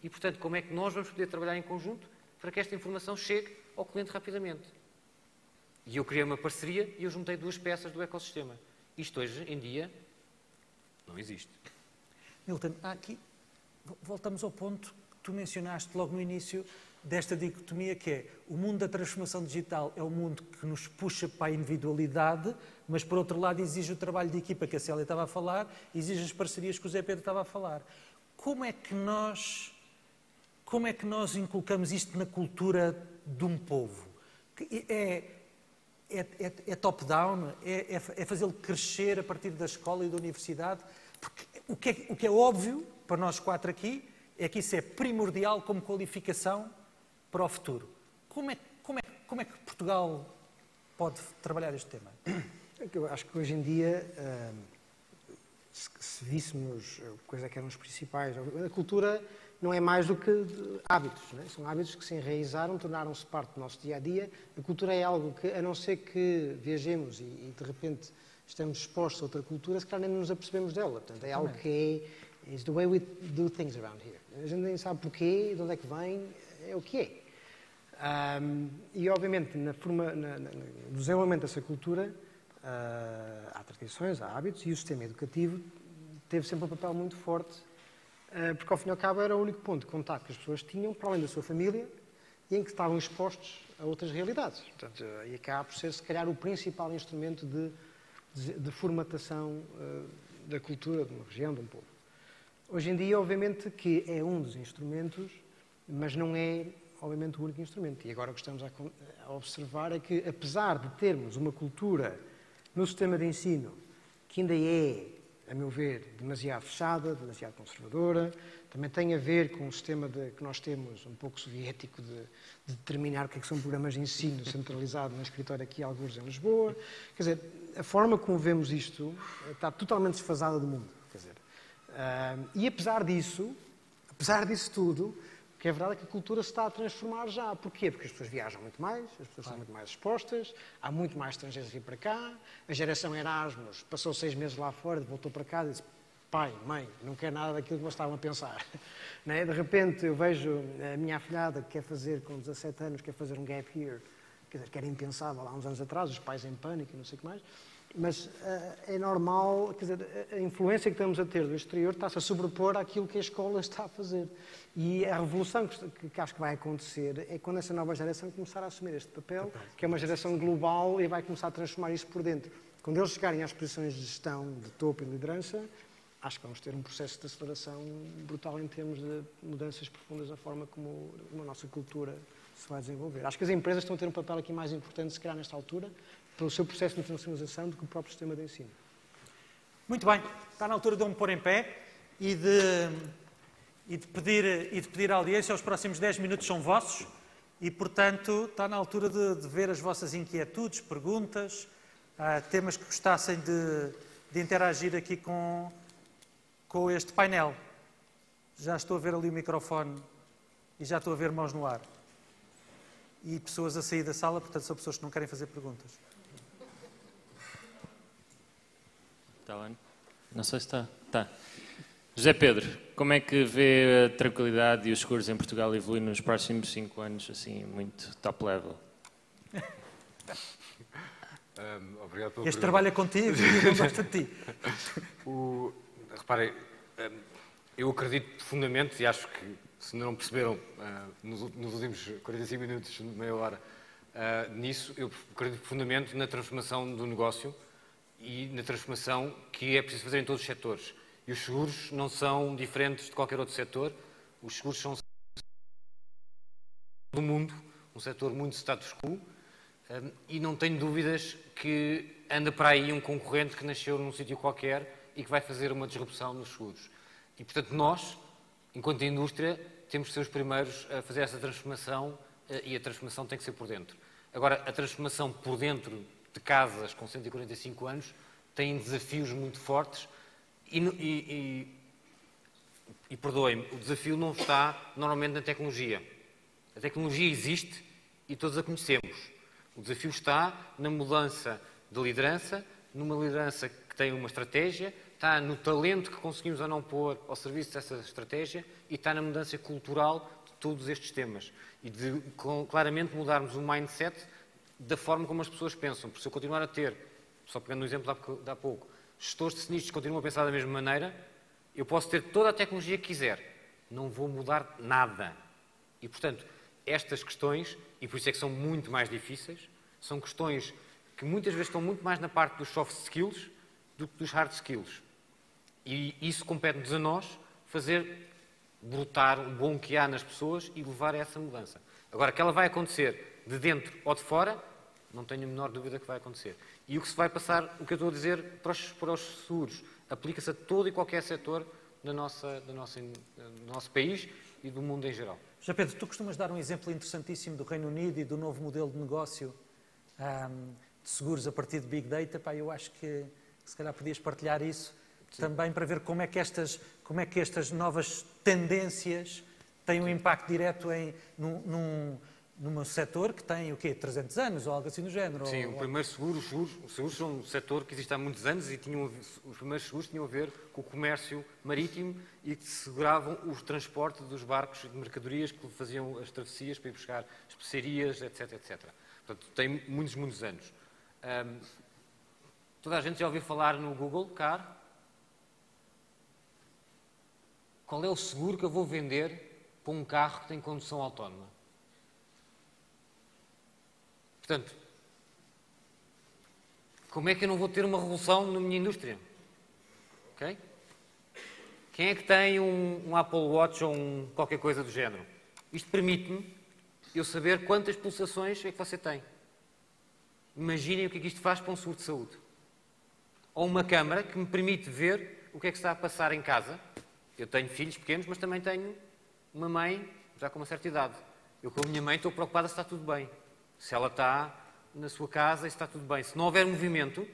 e, portanto, como é que nós vamos poder trabalhar em conjunto para que esta informação chegue ao cliente rapidamente. E eu criei uma parceria e eu juntei duas peças do ecossistema. Isto hoje em dia não existe. Milton, aqui voltamos ao ponto que tu mencionaste logo no início desta dicotomia, que é o mundo da transformação digital é um mundo que nos puxa para a individualidade, mas por outro lado exige o trabalho de equipa que a Célia estava a falar, exige as parcerias que o Zé Pedro estava a falar. Como é que nós inculcamos isto na cultura de um povo? É top-down? É fazê-lo crescer a partir da escola e da universidade? Porque o que é óbvio para nós quatro aqui é que isso é primordial como qualificação para o futuro. Como é que Portugal pode trabalhar este tema? Eu acho que hoje em dia, se víssemos coisa que eram os principais, a cultura não é mais do que hábitos, não é? São hábitos que se enraizaram, tornaram-se parte do nosso dia-a-dia. A cultura é algo que, a não ser que viajemos e de repente estamos expostos a outra cultura, se calhar nem nos apercebemos dela. Portanto, é algo que é the way we do things around here. A gente nem sabe porquê, de onde é que vem, é o que é. E, obviamente, no desenvolvimento dessa cultura, há tradições, há hábitos, e o sistema educativo teve sempre um papel muito forte, porque, ao fim e ao cabo, era o único ponto de contacto que as pessoas tinham, para além da sua família, e em que estavam expostos a outras realidades. Portanto, e acaba por ser, se calhar, o principal instrumento de formatação da cultura de uma região, de um povo. Hoje em dia, obviamente, que é um dos instrumentos, mas não é, obviamente, o único instrumento. E agora o que estamos a observar é que, apesar de termos uma cultura no sistema de ensino que ainda é, a meu ver, demasiado fechada, demasiado conservadora, também tem a ver com o sistema que nós temos, um pouco soviético, de determinar o que são programas de ensino centralizado no escritório aqui, alguns em Lisboa. Quer dizer, a forma como vemos isto está totalmente desfasada do mundo. Quer dizer, e apesar disso tudo, o que é verdade é que a cultura se está a transformar já. Porquê? Porque as pessoas viajam muito mais, as pessoas são muito mais expostas, há muito mais estrangeiros a vir para cá, a geração Erasmus passou 6 meses lá fora, voltou para cá e disse: pai, mãe, não quero nada daquilo que vocês estavam a pensar. Não é? De repente eu vejo a minha afilhada que quer fazer, com 17 anos, quer fazer um gap year, quer dizer, que era impensável há uns anos atrás, os pais em pânico e não sei o que mais. Mas é normal, quer dizer, a influência que estamos a ter do exterior está-se a sobrepor àquilo que a escola está a fazer. E a revolução que acho que vai acontecer é quando essa nova geração começar a assumir este papel, que é uma geração global e vai começar a transformar isso por dentro. Quando eles chegarem às posições de gestão, de topo e liderança, acho que vamos ter um processo de aceleração brutal em termos de mudanças profundas na forma como a nossa cultura se vai desenvolver. Acho que as empresas estão a ter um papel aqui mais importante, se calhar, nesta altura, pelo seu processo de internacionalização do que o próprio sistema de ensino. Muito bem, está na altura de eu me pôr em pé e de pedir a audiência. Os próximos 10 minutos são vossos e, portanto, está na altura de ver as vossas inquietudes, perguntas, temas que gostassem de interagir aqui com este painel. Já estou a ver ali o microfone e já estou a ver mãos no ar. E pessoas a sair da sala, portanto, são pessoas que não querem fazer perguntas. Está bem? Não sei se está. Está. José Pedro, como é que vê a tranquilidade e os seguros em Portugal evoluir nos próximos 5 anos, assim, muito top level? Obrigado pela este trabalho é contigo e eu não gosto de ti. Reparem, Eu acredito profundamente, e acho que, se não perceberam nos últimos 45 minutos, meia hora, nisso, eu acredito profundamente na transformação do negócio e na transformação que é preciso fazer em todos os setores. E os seguros não são diferentes de qualquer outro setor. Os seguros são do mundo, um setor muito status quo, e não tenho dúvidas que anda para aí um concorrente que nasceu num sítio qualquer e que vai fazer uma disrupção nos seguros. E, portanto, nós, enquanto indústria, temos que ser os primeiros a fazer essa transformação, e a transformação tem que ser por dentro. Agora, a transformação por dentro de casas com 145 anos tem desafios muito fortes e perdoem-me, o desafio não está normalmente na tecnologia. A tecnologia existe e todos a conhecemos. O desafio está na mudança de liderança, numa liderança que tem uma estratégia, está no talento que conseguimos ou não pôr ao serviço dessa estratégia e está na mudança cultural de todos estes temas. E de claramente mudarmos o mindset da forma como as pessoas pensam. Porque se eu continuar a ter, só pegando no exemplo de há pouco, gestores de sinistros que continuam a pensar da mesma maneira, eu posso ter toda a tecnologia que quiser. Não vou mudar nada. E, portanto, estas questões, e por isso é que são muito mais difíceis, são questões que muitas vezes estão muito mais na parte dos soft skills do que dos hard skills. E isso compete-nos a nós fazer brotar o bom que há nas pessoas e levar a essa mudança. Agora, que ela vai acontecer de dentro ou de fora, não tenho a menor dúvida que vai acontecer. E o que se vai passar, o que eu estou a dizer para os seguros, aplica-se a todo e qualquer setor do nosso país e do mundo em geral. José Pedro, tu costumas dar um exemplo interessantíssimo do Reino Unido e do novo modelo de negócio de seguros a partir de Big Data. Pá, eu acho que se calhar podias partilhar isso. Sim. Também para ver como é que estas novas tendências têm um impacto direto num setor que tem, o quê, 300 anos ou algo assim do género? Sim, o primeiro seguro, os seguros são um setor que existe há muitos anos e os primeiros seguros tinham a ver com o comércio marítimo e que seguravam o transporte dos barcos de mercadorias que faziam as travessias para ir buscar especiarias, etc, etc. Portanto, tem muitos anos. Toda a gente já ouviu falar no Google Car? Qual é o seguro que eu vou vender para um carro que tem condução autónoma? Portanto, como é que eu não vou ter uma revolução na minha indústria? Okay? Quem é que tem um Apple Watch ou qualquer coisa do género? Isto permite-me eu saber quantas pulsações é que você tem. Imaginem o que é que isto faz para um seguro de saúde. Ou uma câmara que me permite ver o que é que está a passar em casa. Eu tenho filhos pequenos, mas também tenho uma mãe já com uma certa idade. Eu com a minha mãe estou preocupada se está tudo bem. Se ela está na sua casa e se está tudo bem. Se não houver movimento,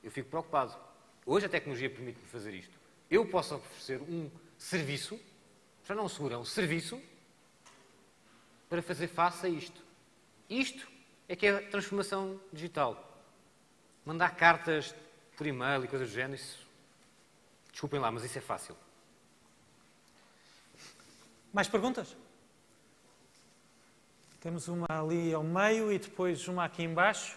eu fico preocupado. Hoje a tecnologia permite-me fazer isto. Eu posso oferecer um serviço, já não um seguro, é um serviço, para fazer face a isto. Isto é que é a transformação digital. Mandar cartas por e-mail e coisas do género, isso... Desculpem lá, mas isso é fácil. Mais perguntas? Temos uma ali ao meio e depois uma aqui embaixo.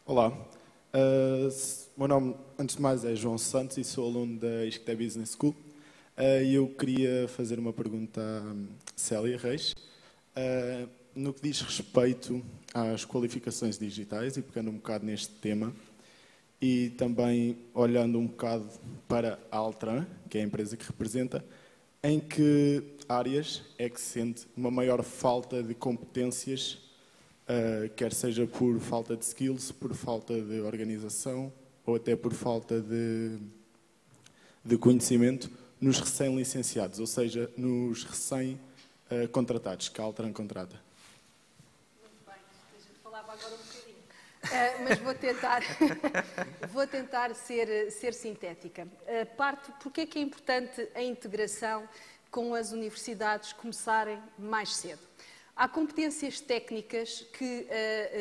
Olá. Meu nome, antes de mais, é João Santos e sou aluno da Isqueté Business School. Eu queria fazer uma pergunta à Célia Reis. No que diz respeito às qualificações digitais, e pegando um bocado neste tema, e também olhando um bocado para a Altran, que é a empresa que representa, em que áreas é que se sente uma maior falta de competências, quer seja por falta de skills, por falta de organização ou até por falta de conhecimento nos recém-licenciados, ou seja, nos recém-contratados, que a Altran contrata? Muito bem, a gente falava agora um bocadinho. Mas vou tentar ser sintética. Porque é que é importante a integração com as universidades começarem mais cedo? Há competências técnicas que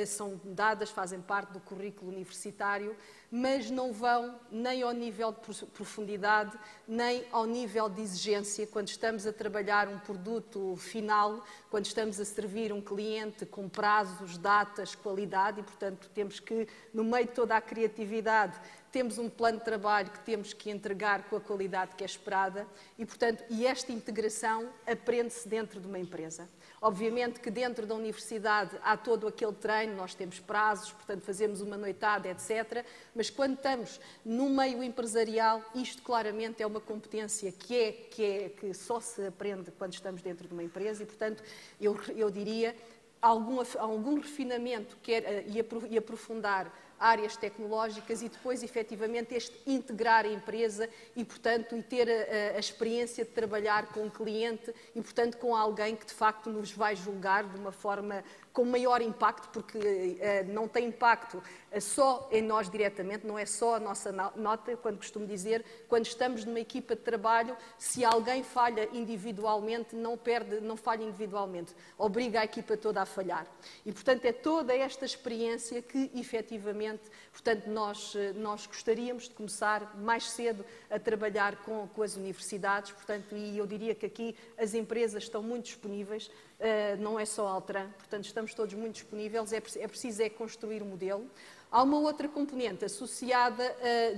são dadas, fazem parte do currículo universitário, mas não vão nem ao nível de profundidade, nem ao nível de exigência quando estamos a trabalhar um produto final, quando estamos a servir um cliente com prazos, datas, qualidade e, portanto, temos que, no meio de toda a criatividade, temos um plano de trabalho que temos que entregar com a qualidade que é esperada e, portanto, esta integração aprende-se dentro de uma empresa. Obviamente que dentro da universidade há todo aquele treino, nós temos prazos, portanto fazemos uma noitada, etc. Mas quando estamos no meio empresarial, isto claramente é uma competência que só se aprende quando estamos dentro de uma empresa e, portanto, eu diria algum refinamento e aprofundar áreas tecnológicas e depois, efetivamente, integrar a empresa e, portanto, e ter a experiência de trabalhar com um cliente e, portanto, com alguém que, de facto, nos vai julgar de uma forma com maior impacto, porque não tem impacto só em nós diretamente, não é só a nossa nota, quando costumo dizer, quando estamos numa equipa de trabalho, se alguém falha individualmente, não falha individualmente, obriga a equipa toda a falhar. E, portanto, é toda esta experiência que, efetivamente, portanto, nós gostaríamos de começar mais cedo a trabalhar com as universidades, portanto, e eu diria que aqui as empresas estão muito disponíveis, não é só a Altran, portanto, estamos todos muito disponíveis, é preciso construir um modelo. Há uma outra componente associada,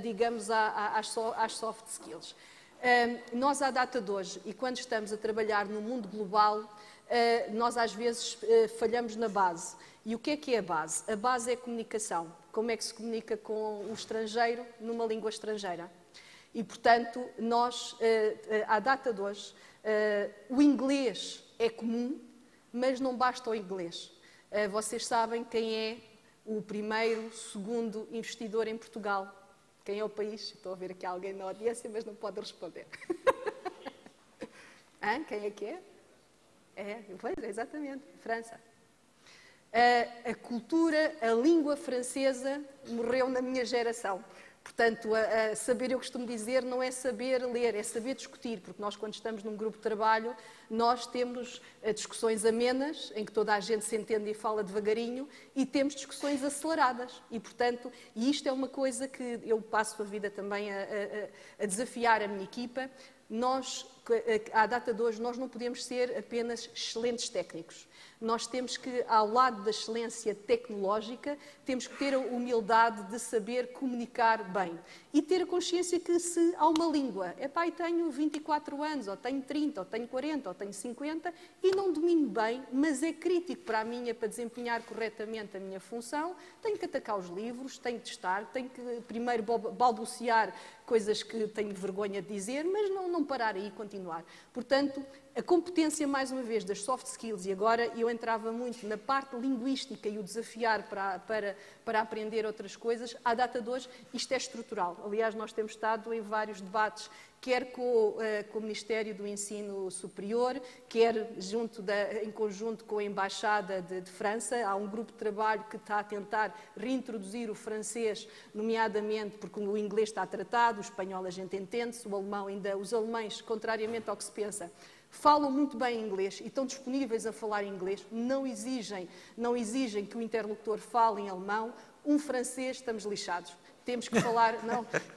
digamos, às soft skills. Nós, à data de hoje, e quando estamos a trabalhar no mundo global, nós às vezes falhamos na base. E o que é a base? A base é a comunicação. Como é que se comunica com o estrangeiro numa língua estrangeira? E, portanto, nós, à data de hoje, o inglês é comum, mas não basta o inglês. Vocês sabem quem é o primeiro, segundo investidor em Portugal? Quem é o país? Estou a ver aqui alguém na audiência, mas não pode responder. Quem é que é? Pois, exatamente, França. A cultura, a língua francesa morreu na minha geração. Portanto, saber, eu costumo dizer, não é saber ler, é saber discutir, porque nós, quando estamos num grupo de trabalho, nós temos discussões amenas, em que toda a gente se entende e fala devagarinho, e temos discussões aceleradas. E, portanto, isto é uma coisa que eu passo a vida também a desafiar a minha equipa. Nós, à data de hoje, nós não podemos ser apenas excelentes técnicos. Nós temos que, ao lado da excelência tecnológica, temos que ter a humildade de saber comunicar bem. E ter a consciência que se há uma língua, eu tenho 24 anos, ou tenho 30, ou tenho 40, ou tenho 50, e não domino bem, mas é crítico para para desempenhar corretamente a minha função, tenho que atacar os livros, tenho que testar, tenho que primeiro balbuciar coisas que tenho vergonha de dizer, mas não parar aí e continuar. Portanto, a competência, mais uma vez, das soft skills, e agora eu entrava muito na parte linguística e o desafiar para aprender outras coisas, à data de hoje, isto é estrutural. Aliás, nós temos estado em vários debates, quer com o Ministério do Ensino Superior, quer em conjunto com a Embaixada de França. Há um grupo de trabalho que está a tentar reintroduzir o francês, nomeadamente porque o inglês está tratado, o espanhol a gente entende-se, o alemão ainda, os alemães, contrariamente ao que se pensa, falam muito bem inglês e estão disponíveis a falar inglês, não exigem que o interlocutor fale em alemão. Um francês, estamos lixados. Temos que falar,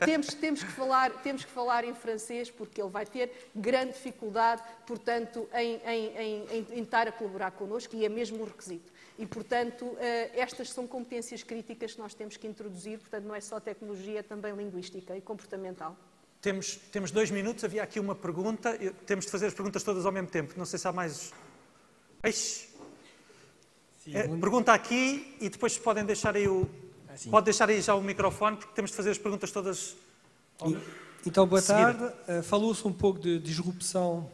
temos que falar em francês, porque ele vai ter grande dificuldade, portanto, em estar a colaborar connosco, e é mesmo um requisito. E, portanto, estas são competências críticas que nós temos que introduzir, portanto, não é só tecnologia, é também linguística e comportamental. Temos 2 minutos, havia aqui uma pergunta, temos de fazer as perguntas todas ao mesmo tempo, não sei se há mais... Pergunta aqui e depois podem deixar aí Pode deixar aí já o microfone, porque temos de fazer as perguntas todas... Então, boa tarde. Falou-se um pouco de disrupção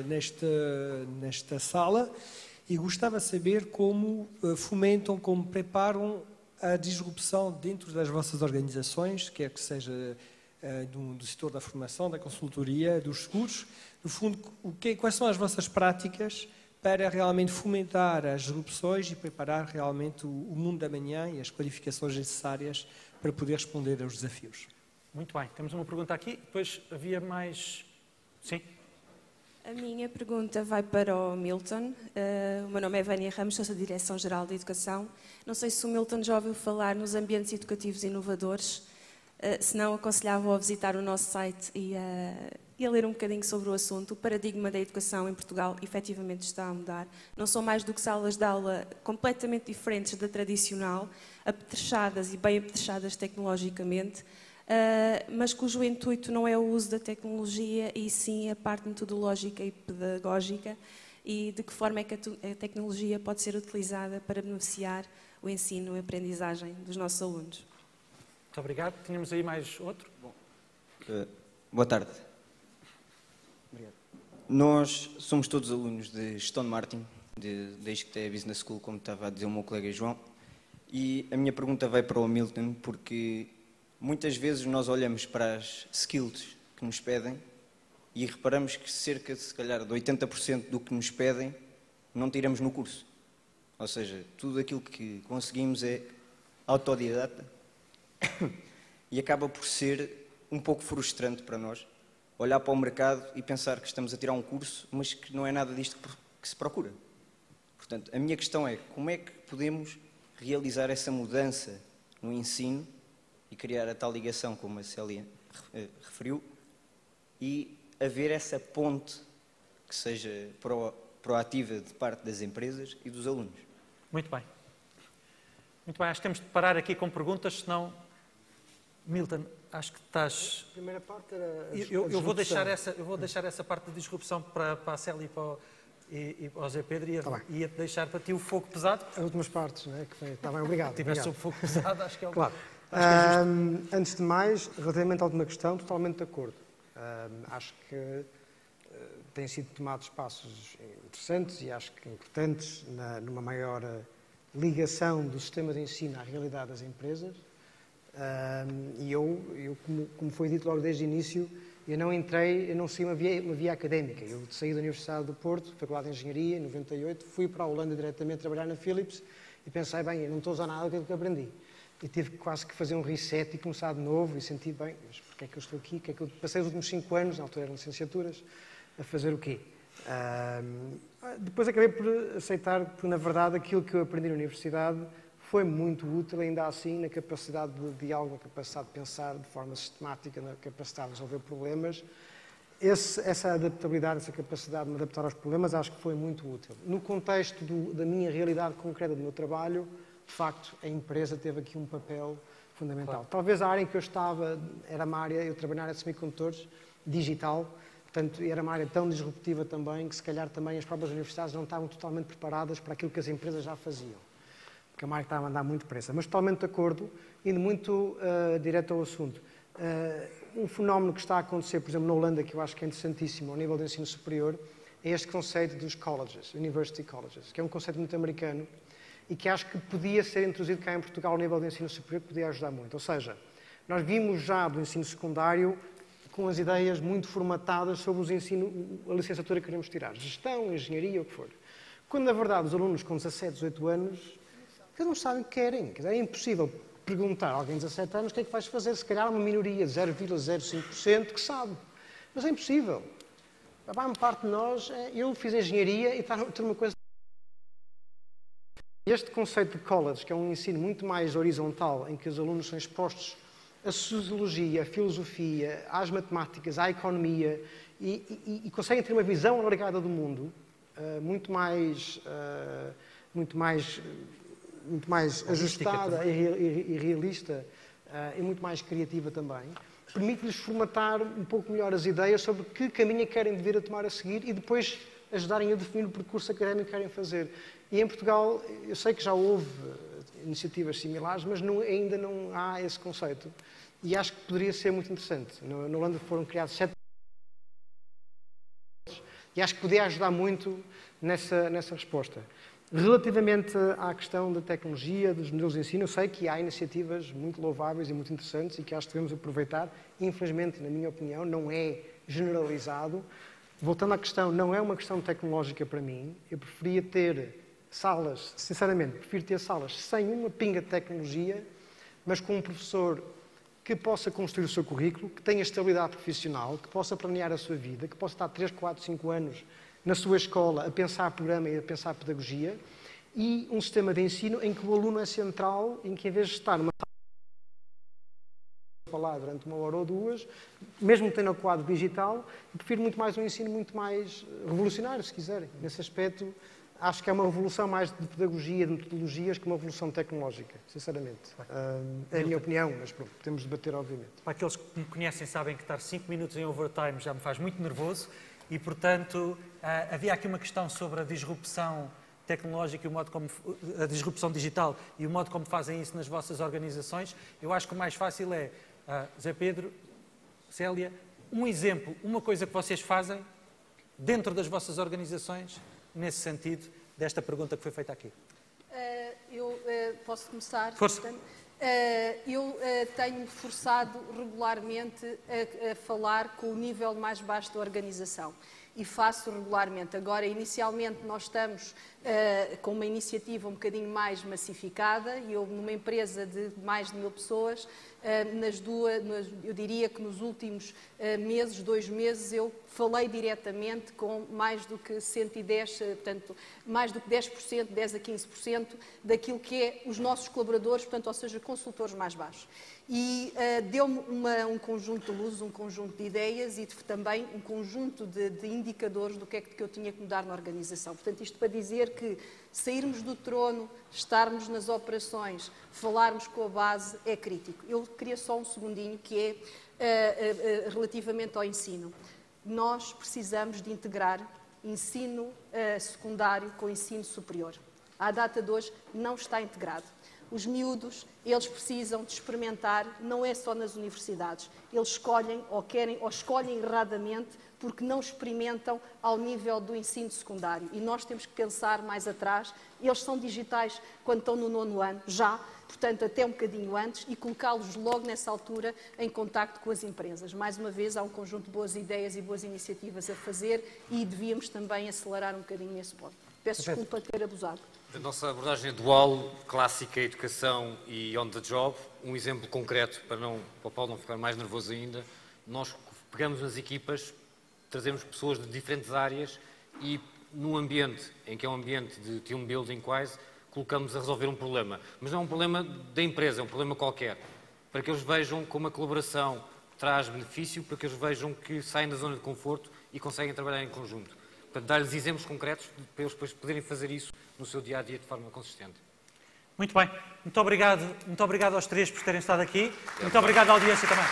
nesta sala e gostava de saber como fomentam, como preparam a disrupção dentro das vossas organizações, quer que seja do setor da formação, da consultoria, dos seguros. No fundo, quais são as vossas práticas para realmente fomentar as disrupções e preparar realmente o mundo da manhã e as qualificações necessárias para poder responder aos desafios? Muito bem, temos uma pergunta aqui, depois havia mais... Sim? A minha pergunta vai para o Milton. O meu nome é Vânia Ramos, sou da Direção-Geral da Educação. Não sei se o Milton já ouviu falar nos ambientes educativos inovadores. Se não, aconselhava-o a visitar o nosso site e a ler um bocadinho sobre o assunto. O paradigma da educação em Portugal efetivamente está a mudar. Não são mais do que salas de aula completamente diferentes da tradicional, apetrechadas e bem apetrechadas tecnologicamente, mas cujo intuito não é o uso da tecnologia e sim a parte metodológica e pedagógica e de que forma é que a tecnologia pode ser utilizada para beneficiar o ensino e a aprendizagem dos nossos alunos. Muito obrigado. Tínhamos aí mais outro. Boa tarde. Obrigado. Nós somos todos alunos de Stone Martin, da ISCTE Business School, como estava a dizer o meu colega João, e a minha pergunta vai para o Milton, porque muitas vezes nós olhamos para as skills que nos pedem e reparamos que cerca de, se calhar, de 80% do que nos pedem não tiramos no curso. Ou seja, tudo aquilo que conseguimos é autodidata e acaba por ser um pouco frustrante para nós olhar para o mercado e pensar que estamos a tirar um curso, mas que não é nada disto que se procura. Portanto, a minha questão é como é que podemos realizar essa mudança no ensino e criar a tal ligação, como a Célia referiu, e haver essa ponte que seja proativa de parte das empresas e dos alunos. Muito bem. Muito bem, acho que temos de parar aqui com perguntas, senão... Milton, acho que estás... A primeira parte era eu vou deixar essa parte da disrupção para a Célia e para o Zé Pedro e ia-te deixar para ti o fogo pesado. As últimas partes, não é? Está bem, obrigado. Se tivesse sobre o fogo pesado, acho que é o... Claro. Antes de mais, relativamente à última questão, totalmente de acordo. Acho que têm sido tomados passos interessantes e acho que importantes numa maior ligação do sistema de ensino à realidade das empresas. E eu como foi dito logo desde o início, eu não segui uma via académica. Eu saí da Universidade do Porto, Faculdade de Engenharia, em 98, fui para a Holanda diretamente trabalhar na Philips e pensei, bem, eu não estou a usar nada do que aprendi. E tive quase que fazer um reset e começar de novo e senti, bem, mas porquê é que eu estou aqui? Que é que eu passei os últimos 5 anos, na altura eram licenciaturas, a fazer o quê? Depois acabei por aceitar, porque na verdade aquilo que eu aprendi na universidade foi muito útil, ainda assim, na capacidade de diálogo, na capacidade de pensar de forma sistemática, na capacidade de resolver problemas. Essa adaptabilidade, essa capacidade de me adaptar aos problemas, acho que foi muito útil. No contexto da minha realidade concreta do meu trabalho, de facto, a empresa teve aqui um papel fundamental. Claro. Talvez a área em que eu estava era uma área, eu trabalhei na área de semicondutores, digital, portanto, era uma área tão disruptiva também, que se calhar também as próprias universidades não estavam totalmente preparadas para aquilo que as empresas já faziam. Porque a marca estava a andar muito depressa. Mas totalmente de acordo, indo muito direto ao assunto. Um fenómeno que está a acontecer, por exemplo, na Holanda, que eu acho que é interessantíssimo ao nível do ensino superior, é este conceito dos colleges, university colleges, que é um conceito muito americano e que acho que podia ser introduzido cá em Portugal ao nível do ensino superior, que podia ajudar muito. Ou seja, nós vimos já do ensino secundário com as ideias muito formatadas sobre a licenciatura que queremos tirar, gestão, engenharia, o que for. Quando, na verdade, os alunos com 17, 18 anos, eles não sabem o que querem. Quer dizer, é impossível perguntar a alguém de 17 anos o que é que vais fazer. Se calhar uma minoria de 0,05% que sabe. Mas é impossível. A maior parte de nós, eu fiz engenharia e está uma coisa... Este conceito de college, que é um ensino muito mais horizontal, em que os alunos são expostos à sociologia, à filosofia, às matemáticas, à economia, e conseguem ter uma visão alargada do mundo, muito mais ajustada e realista, e muito mais criativa também, permite-lhes formatar um pouco melhor as ideias sobre que caminho querem vir a tomar a seguir e depois ajudarem a definir o percurso académico que querem fazer. E em Portugal, eu sei que já houve iniciativas similares, mas ainda não há esse conceito. E acho que poderia ser muito interessante. Na Holanda foram criados 7 e acho que poderia ajudar muito nessa resposta. Relativamente à questão da tecnologia, dos modelos de ensino, eu sei que há iniciativas muito louváveis e muito interessantes e que acho que devemos aproveitar. Infelizmente, na minha opinião, não é generalizado. Voltando à questão, não é uma questão tecnológica para mim. Eu preferia ter salas, sinceramente, prefiro ter salas sem uma pinga de tecnologia, mas com um professor que possa construir o seu currículo, que tenha estabilidade profissional, que possa planear a sua vida, que possa estar 3, 4, 5 anos na sua escola a pensar programa e a pensar pedagogia, e um sistema de ensino em que o aluno é central, em que em vez de estar numa falar durante 1 hora ou 2, mesmo tendo o quadro digital, prefiro muito mais um ensino muito mais revolucionário, se quiserem. Nesse aspecto, acho que é uma revolução mais de pedagogia, de metodologias, que uma revolução tecnológica, sinceramente. É a minha opinião, mas pronto, podemos debater, obviamente. Para aqueles que me conhecem sabem que estar 5 minutos em overtime já me faz muito nervoso e, portanto, havia aqui uma questão sobre a disrupção tecnológica e o modo como a disrupção digital e o modo como fazem isso nas vossas organizações. Eu acho que o mais fácil é, Zé Pedro, Célia, um exemplo, uma coisa que vocês fazem dentro das vossas organizações nesse sentido desta pergunta que foi feita aqui. Eu posso começar? Força. Eu tenho-me forçado regularmente a falar com o nível mais baixo da organização e faço regularmente. Agora, inicialmente, nós estamos com uma iniciativa um bocadinho mais massificada e eu, numa empresa de mais de 1000 pessoas, eu diria que nos últimos meses, 2 meses, eu falei diretamente com mais do que 110, portanto, mais do que 10%, 10 a 15% daquilo que é os nossos colaboradores, portanto, ou seja, consultores mais baixos. E deu-me um conjunto de luzes, um conjunto de ideias e também um conjunto de indicadores do que é que eu tinha que mudar na organização. Portanto, isto para dizer que sairmos do trono, estarmos nas operações, falarmos com a base é crítico. Eu queria só um segundinho, que é relativamente ao ensino. Nós precisamos de integrar ensino secundário com ensino superior. À data de hoje não está integrado. Os miúdos, eles precisam de experimentar, não é só nas universidades. Eles escolhem ou querem, ou escolhem erradamente, porque não experimentam ao nível do ensino secundário. E nós temos que pensar mais atrás. Eles são digitais quando estão no 9º ano, já, portanto, até um bocadinho antes, e colocá-los logo nessa altura em contacto com as empresas. Mais uma vez, há um conjunto de boas ideias e boas iniciativas a fazer e devíamos também acelerar um bocadinho nesse ponto. Peço desculpa de ter abusado. A nossa abordagem é dual, clássica, educação e on the job. Um exemplo concreto, para o Paulo não ficar mais nervoso ainda. Nós pegamos nas equipas, trazemos pessoas de diferentes áreas e num ambiente, em que é um ambiente de team building quase, colocamos a resolver um problema. Mas não é um problema da empresa, é um problema qualquer. Para que eles vejam como a colaboração traz benefício, para que eles vejam que saem da zona de conforto e conseguem trabalhar em conjunto. Portanto, dar-lhes exemplos concretos para eles depois poderem fazer isso no seu dia-a-dia de forma consistente. Muito bem. Muito obrigado aos 3 por terem estado aqui. Muito obrigado à audiência também.